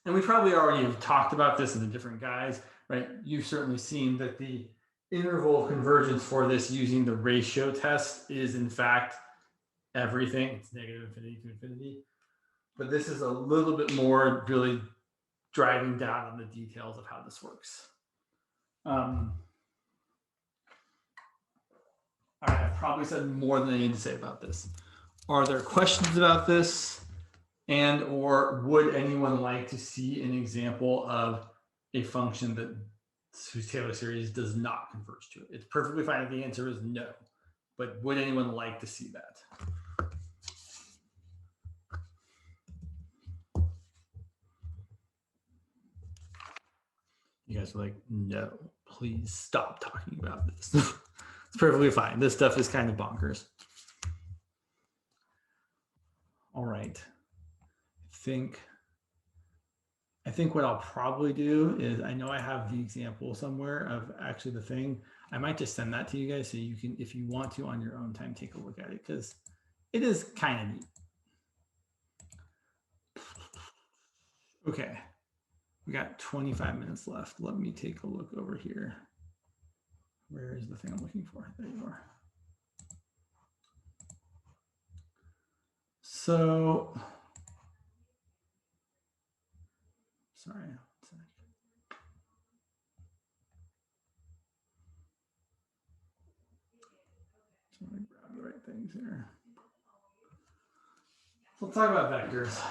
And we probably already have talked about this in the different guides, right? You've certainly seen that the interval of convergence for this using the ratio test is in fact everything. It's negative infinity to infinity. But this is a little bit more really driving down on the details of how this works. All right, I've probably said more than I need to say about this. Are there questions about this? And or would anyone like to see an example of a function that whose Taylor series does not converge to it? It's perfectly fine if the answer is no, but would anyone like to see that? You guys are like, no, please stop talking about this. It's perfectly fine. This stuff is kind of bonkers. All right. I think what I'll probably do is, I know I have the example somewhere of actually the thing. I might just send that to you guys so you can, if you want to on your own time, take a look at it, because it is kind of neat. Okay, we got 25 minutes left. Let me take a look over here. Where is the thing I'm looking for? There you are. So, sorry. So let me grab the right things here. So let's talk about vectors.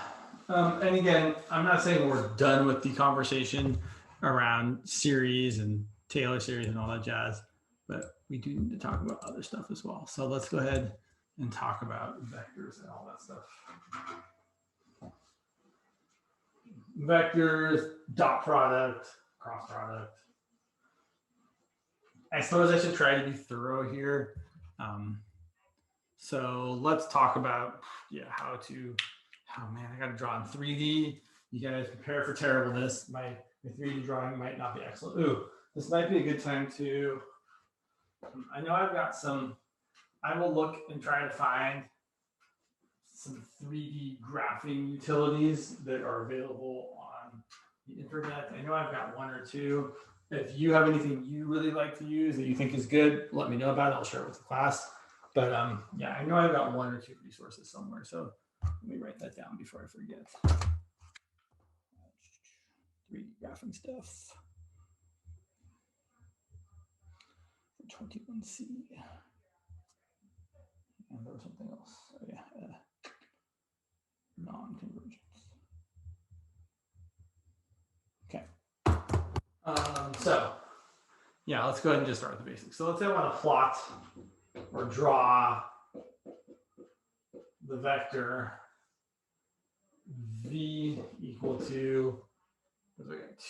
And again, I'm not saying we're done with the conversation around series and Taylor series and all that jazz, but we do need to talk about other stuff as well. So let's go ahead and talk about vectors and all that stuff. Vectors, dot product, cross product. I suppose I should try to be thorough here. So let's talk about, how to, oh man, I got to draw in 3D. You guys prepare for terribleness. My 3D drawing might not be excellent. Ooh, this might be a good time to, I know I've got some, I will look and try to find some 3D graphing utilities that are available on the internet. I know I've got one or two. If you have anything you really like to use that you think is good, let me know about it. I'll share it with the class. But yeah, I know I've got one or two resources somewhere. So let me write that down before I forget. 3D graphing stuff. 21C. And there was something else. Oh yeah, non-convergence. Okay. So yeah, let's go ahead and just start with the basics. So let's say I want to plot or draw the vector v equal to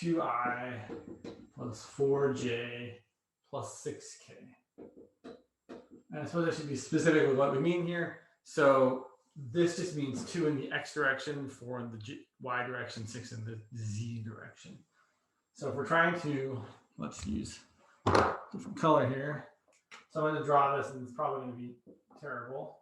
2i plus 4j plus 6k. And I suppose I should be specific with what we mean here. So this just means 2 in the x direction, 4 in the y direction, 6 in the z direction. So if we're trying to, let's use a different color here. So I'm going to draw this, and it's probably going to be terrible.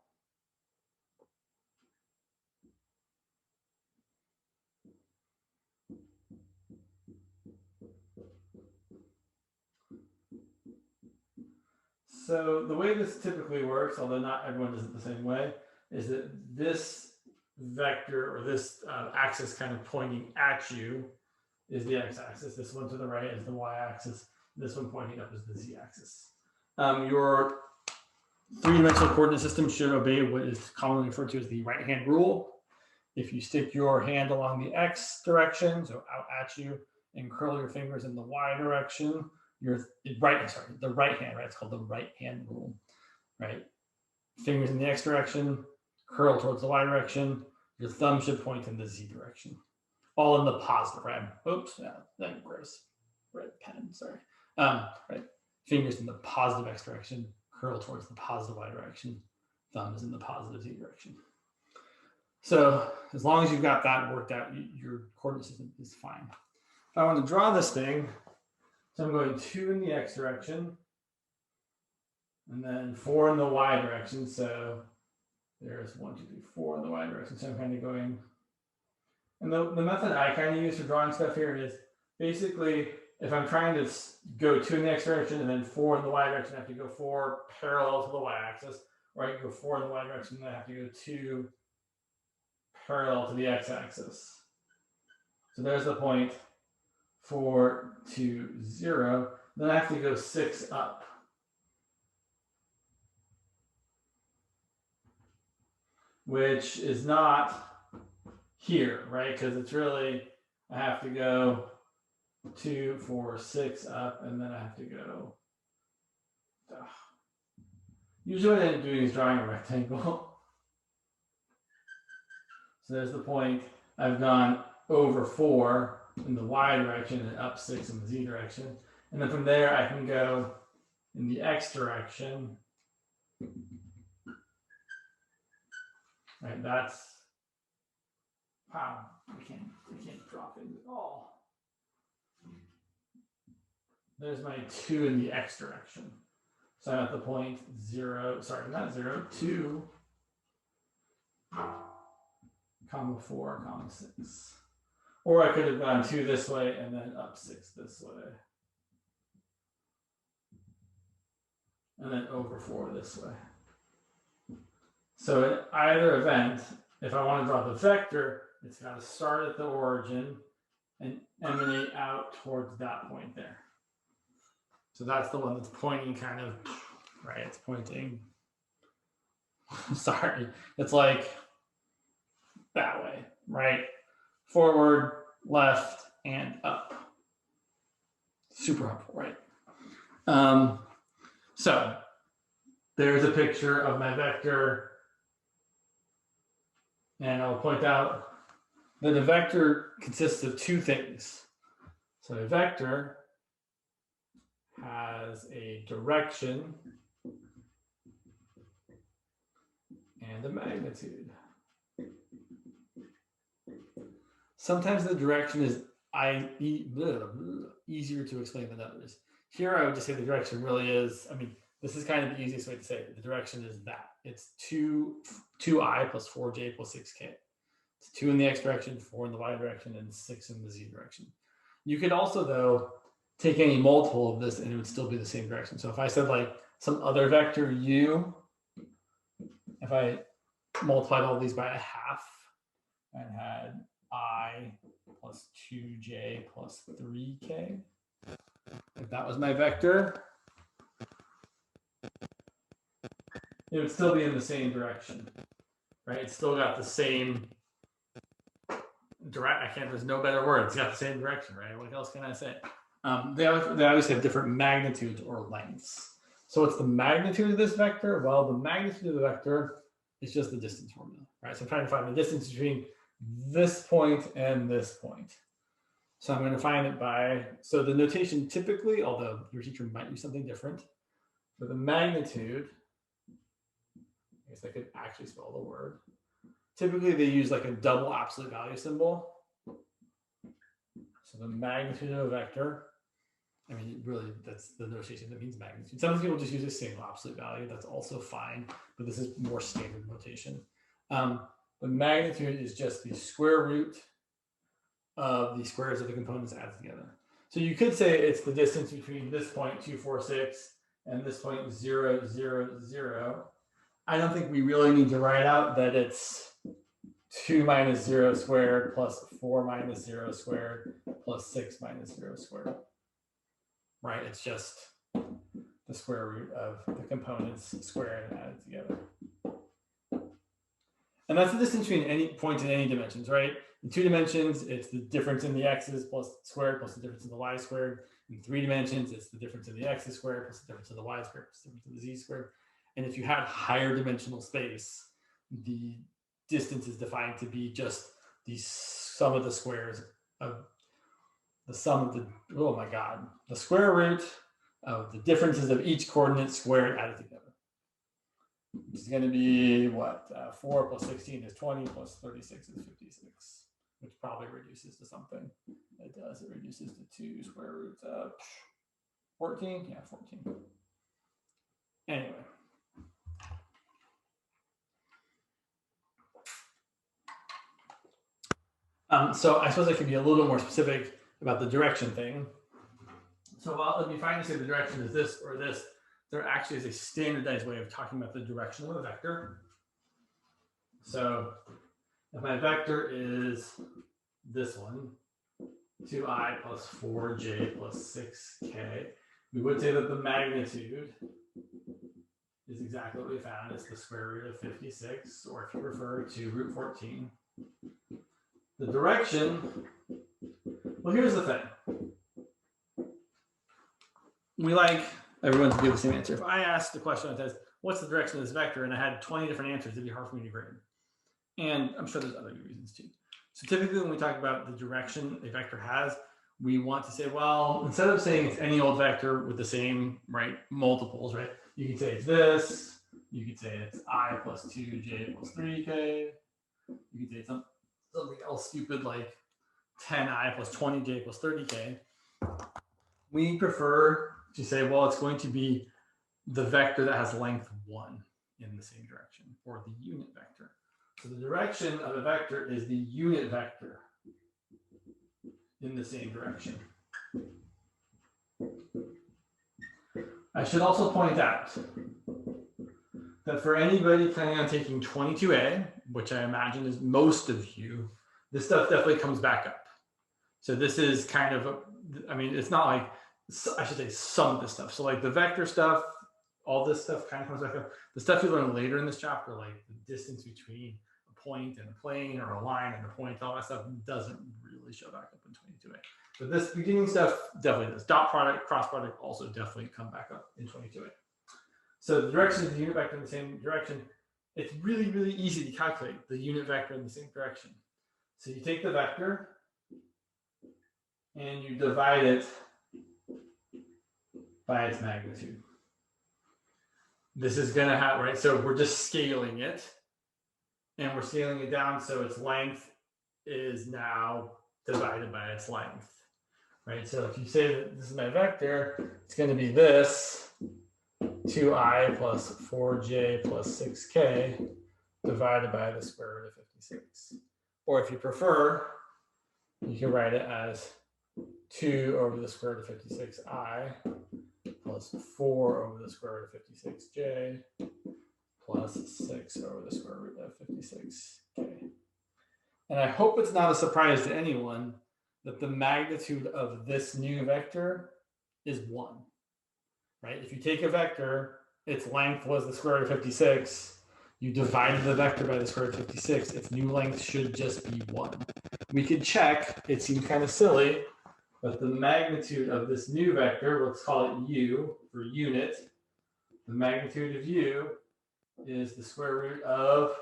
So the way this typically works, although not everyone does it the same way, is that this vector or this axis kind of pointing at you is the x-axis. This one to the right is the y-axis. This one pointing up is the z-axis. Your three-dimensional coordinate system should obey what is commonly referred to as the right-hand rule. If you stick your hand along the x direction, so out at you, and curl your fingers in the y direction. The right hand, right? It's called the right hand rule, right? Fingers in the x direction, curl towards the y direction. Your thumb should point in the z direction. All in the positive, right? Oops, yeah, then gross. Red pen, sorry. Right. Fingers in the positive x direction, curl towards the positive y direction. Thumb is in the positive z direction. So as long as you've got that worked out, your coordinate system is fine. If I want to draw this thing, so I'm going 2 in the x direction, and then 4 in the y direction. So there's 1, 2, 3, 4 in the y direction. So I'm kind of going, and the method I kind of use for drawing stuff here is basically, if I'm trying to go 2 in the x direction and then 4 in the y direction, I have to go 4 parallel to the y-axis, or I can go 4 in the y direction and I have to go 2 parallel to the x-axis. So there's the point, 4, 2, 0. Then I have to go 6 up. Which is not here, right? Because it's really, I have to go 2, 4, 6 up, and then I have to go. Usually what I end up doing is drawing a rectangle. So there's the point. I've gone over 4 in the y direction and up 6 in the z direction. And then from there, I can go in the x direction. Right, that's, wow, I can't drop it at all. There's my 2 in the x direction. So I'm at the point 0, sorry, not 0, 2, comma 4, comma 6. Or I could have gone 2 this way and then up 6 this way. And then over 4 this way. So in either event, if I want to draw the vector, it's got to start at the origin and emanate out towards that point there. So that's the one that's pointing kind of, right? It's pointing, sorry, it's like that way, right? Forward, left, and up. Super helpful, right? So there's a picture of my vector. And I'll point out that a vector consists of 2 things. So a vector has a direction and a magnitude. Sometimes the direction is easier to explain than others. Here I would just say the direction really is, I mean, this is kind of the easiest way to say it. The direction is that. It's 2i plus 4j plus 6k. It's 2 in the x direction, 4 in the y direction, and 6 in the z direction. You could also, though, take any multiple of this and it would still be the same direction. So if I said like some other vector u, if I multiplied all these by a half and had I plus 2j plus 3k, if that was my vector, it would still be in the same direction, right? It's still got the same there's no better word. It's got the same direction, right? What else can I say? They always have different magnitudes or lengths. So what's the magnitude of this vector? Well, the magnitude of the vector is just the distance formula, right? So I'm trying to find the distance between this point and this point. So I'm going to find it by, so the notation typically, although your teacher might use something different, for the magnitude, I guess I could actually spell the word. Typically, they use like a double absolute value symbol. So the magnitude of a vector, I mean, really, that's the notation that means magnitude. Some people just use a single absolute value. That's also fine, but this is more standard notation. The magnitude is just the square root of the squares of the components added together. So you could say it's the distance between this point, 2, 4, 6, and this point, 0, 0, 0. I don't think we really need to write out that it's 2 minus 0 squared plus 4 minus 0 squared plus 6 minus 0 squared. Right? It's just the square root of the components squared and added together. And that's the distance between any point in any dimensions, right? In 2 dimensions, it's the difference in the x's plus squared plus the difference in the y squared. In 3 dimensions, it's the difference in the x squared plus the difference in the y squared plus the difference in the z squared. And if you had higher dimensional space, the distance is defined to be just the sum of the squares of the sum of the, oh my God, the square root of the differences of each coordinate squared added together. Which is going to be what? 4 plus 16 is 20 plus 36 is 56, which probably reduces to something. It does. It reduces to 2 square roots of 14. Yeah, 14. Anyway. So I suppose I could be a little more specific about the direction thing. So while it'd be fine to say the direction is this or this, there actually is a standardized way of talking about the direction of a vector. So if my vector is this one, 2i plus 4j plus 6k, we would say that the magnitude is exactly what we found. It's the square root of 56, or if you prefer, to root 14. The direction, well, here's the thing. We like everyone to give the same answer. If I asked the question that says, what's the direction of this vector? And I had 20 different answers, it'd be hard for me to grade. And I'm sure there's other reasons too. So typically when we talk about the direction a vector has, we want to say, well, instead of saying it's any old vector with the same, right, multiples, right? You can say it's this. You could say it's I plus 2j plus 3k. You could say something else stupid like 10i plus 20j plus 30k. We prefer to say, well, it's going to be the vector that has length 1 in the same direction, or the unit vector. So the direction of a vector is the unit vector in the same direction. I should also point out that for anybody planning on taking 22A, which I imagine is most of you, this stuff definitely comes back up. So this is kind of, I mean, it's not like, I should say some of this stuff. So like the vector stuff, all this stuff kind of comes back up. The stuff you learn later in this chapter, like the distance between a point and a plane, or a line and a point, all that stuff doesn't really show back up in 22A. But this beginning stuff definitely does. Dot product, cross product also definitely come back up in 22A. So the direction of the unit vector in the same direction, it's really, really easy to calculate the unit vector in the same direction. So you take the vector and you divide it by its magnitude. This is going to have, right? So we're just scaling it, and we're scaling it down so its length is now divided by its length, right? So if you say that this is my vector, it's going to be this 2i plus 4j plus 6k divided by the square root of 56. Or if you prefer, you can write it as 2 over the square root of 56i plus 4 over the square root of 56j plus 6 over the square root of 56k. And I hope it's not a surprise to anyone that the magnitude of this new vector is 1, right? If you take a vector, its length was the square root of 56, you divided the vector by the square root of 56, its new length should just be 1. We could check, it seems kind of silly, but the magnitude of this new vector, let's call it u for unit, the magnitude of u is the square root of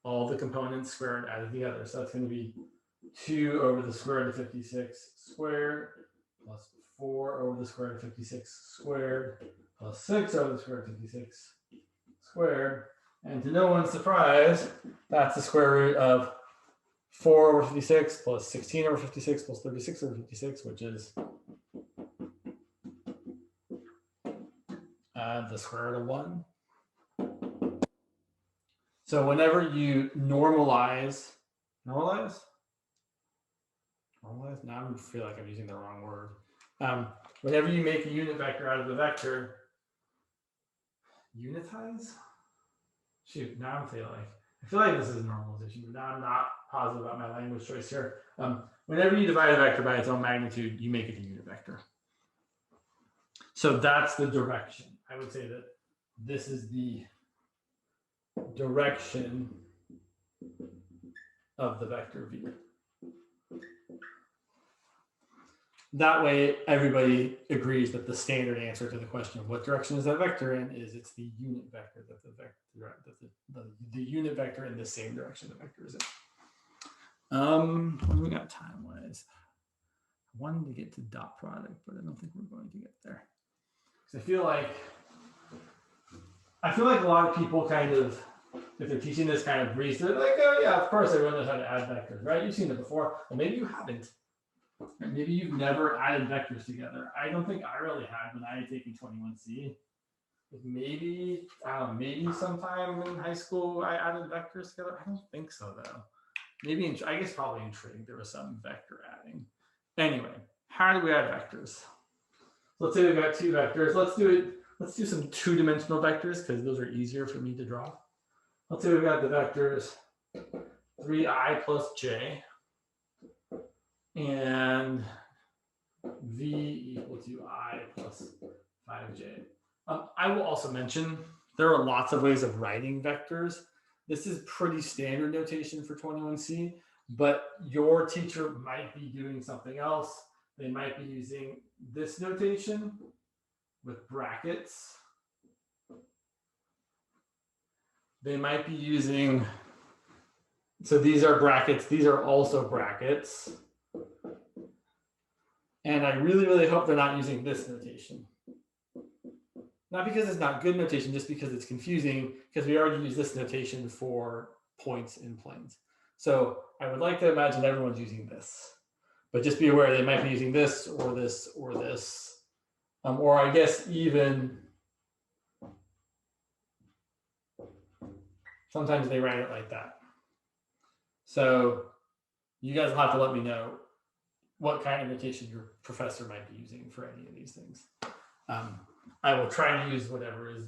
all the components squared added together. So that's going to be 2 over the square root of 56 squared plus 4 over the square root of 56 squared plus 6 over the square root of 56 squared. And to no one's surprise, that's the square root of 4 over 56 plus 16 over 56 plus 36 over 56, which is the square root of 1. So whenever you normalize, now I feel like I'm using the wrong word. Whenever you make a unit vector out of a vector, unitize? Shoot, now I feel like this is normalization, but now I'm not positive about my language choice here. Whenever you divide a vector by its own magnitude, you make it a unit vector. So that's the direction. I would say that this is the direction of the vector v. That way, everybody agrees that the standard answer to the question of what direction is that vector in is it's the unit vector that the unit vector in the same direction the vector is in. What do we got time-wise? I wanted to get to dot product, but I don't think we're going to get there. Because I feel like a lot of people kind of, if they're teaching this, kind of breeze through, like, oh yeah, of course everyone knows how to add vectors, right? You've seen it before. Well, maybe you haven't. Maybe you've never added vectors together. I don't think I really had when I had taken 21C. Maybe, I don't know, maybe sometime in high school I added vectors together. I don't think so though. Maybe, I guess probably in trig there was some vector adding. Anyway, how do we add vectors? Let's say we've got two vectors. Let's do some two-dimensional vectors because those are easier for me to draw. Let's say we've got the vectors 3i plus j and v equal to I plus 5j. I will also mention there are lots of ways of writing vectors. This is pretty standard notation for 21C, but your teacher might be doing something else. They might be using this notation with brackets. They might be using, so these are brackets, these are also brackets. And I really, really hope they're not using this notation. Not because it's not good notation, just because it's confusing, because we already use this notation for points in planes. So I would like to imagine everyone's using this, but just be aware they might be using this or this or this. Or I guess even sometimes they write it like that. So you guys will have to let me know what kind of notation your professor might be using for any of these things. I will try to use whatever is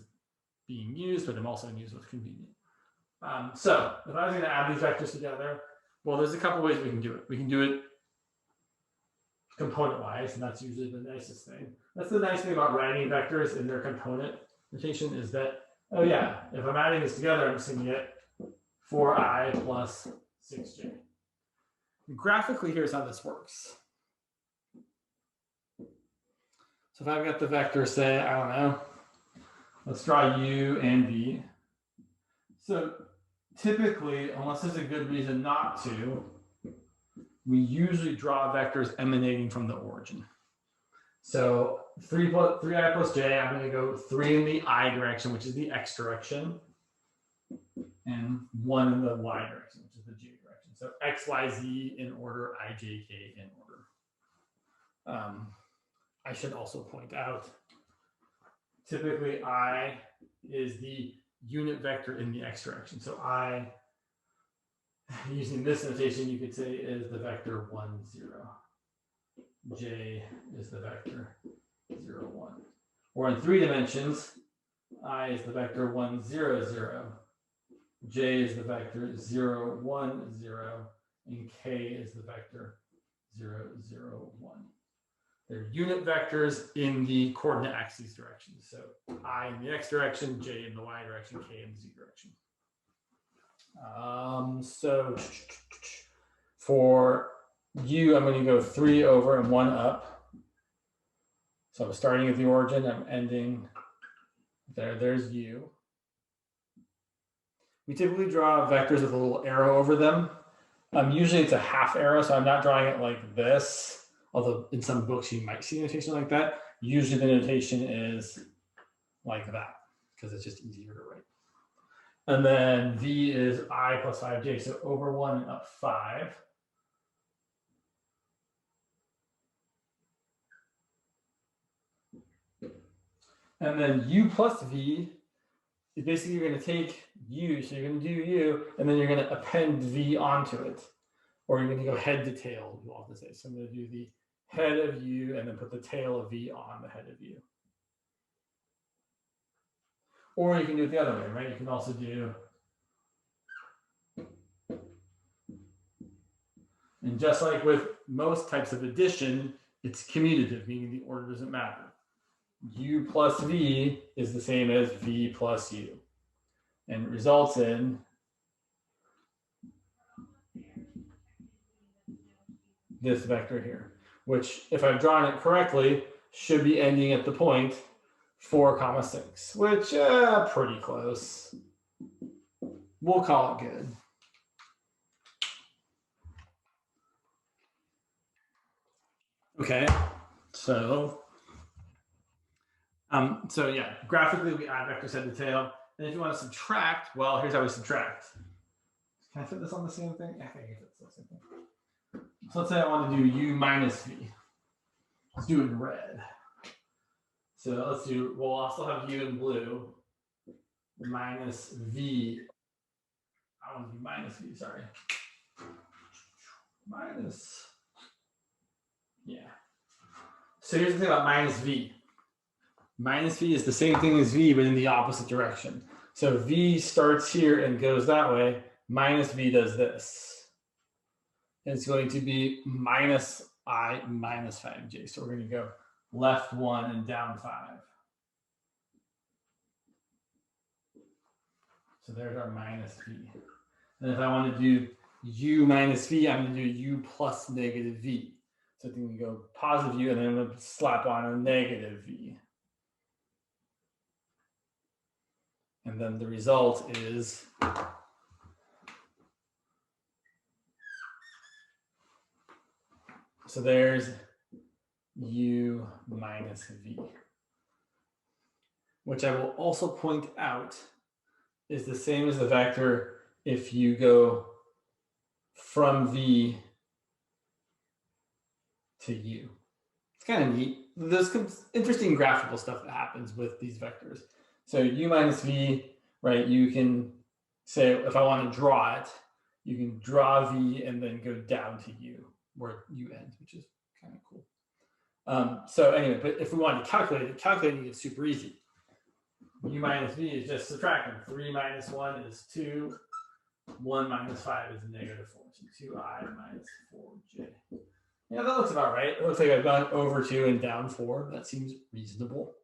being used, but I'm also going to use what's convenient. So if I was going to add these vectors together, well, there's a couple ways we can do it. We can do it component-wise, and that's usually the nicest thing. That's the nice thing about writing vectors in their component notation is that, oh yeah, if I'm adding this together, I'm just going to get 4i plus 6j. Graphically, here's how this works. So if I've got the vector, say, I don't know, let's draw u and v. So typically, unless there's a good reason not to, we usually draw vectors emanating from the origin. So 3i plus j, I'm going to go 3 in the I direction, which is the x direction, and 1 in the y direction, which is the j direction. So x, y, z in order, I, j, k in order. I should also point out, typically I is the unit vector in the x direction. So I, using this notation, you could say is the vector 1, 0. J is the vector 0, 1. Or in 3 dimensions, I is the vector 1, 0, 0. J is the vector 0, 1, 0. And K is the vector 0, 0, 1. They're unit vectors in the coordinate axes directions. So I in the x direction, j in the y direction, k in the z direction. So for u, I'm going to go 3 over and 1 up. So I'm starting at the origin, I'm ending there. There's u. We typically draw vectors with a little arrow over them. Usually it's a half arrow, so I'm not drawing it like this. Although in some books you might see notation like that. Usually the notation is like that because it's just easier to write. And then v is I plus 5j, so over 1 and up 5. And then u plus v is basically you're going to take u, so you're going to do u, and then you're going to append v onto it. Or you're going to go head to tail, you have to say. So I'm going to do the head of u and then put the tail of v on the head of u. Or you can do it the other way, right? You can also do, and just like with most types of addition, it's commutative, meaning the order doesn't matter. U plus v is the same as v plus u. And it results in this vector here, which if I've drawn it correctly, should be ending at the point 4, 6, which pretty close. We'll call it good. Okay, so yeah, graphically we add vectors head to tail. And if you want to subtract, well, here's how we subtract. Can I fit this on the same thing? I think I can fit this on the same thing. So let's say I want to do u minus v. Let's do it in red. So let's do, we'll also have u in blue, minus v. I want to do minus v, sorry. Minus, yeah. So here's the thing about minus v. Minus v is the same thing as v, but in the opposite direction. So v starts here and goes that way. Minus v does this. And it's going to be minus I minus 5j. So we're going to go left 1 and down 5. So there's our minus v. And if I want to do u minus v, I'm going to do u plus negative v. So I think we go positive u, and then I'm going to slap on a negative v. And then the result is so there's u minus v, which I will also point out is the same as the vector if you go from v to u. It's kind of neat. There's interesting graphical stuff that happens with these vectors. So u minus v, right, you can say, if I want to draw it, you can draw v and then go down to u, where u ends, which is kind of cool. So anyway, but if we want to calculate it, calculating it is super easy. U minus v is just subtracting. 3 minus 1 is 2. 1 minus 5 is negative 4. So 2i minus 4j. Yeah, that looks about right. It looks like I've gone over 2 and down 4. That seems reasonable.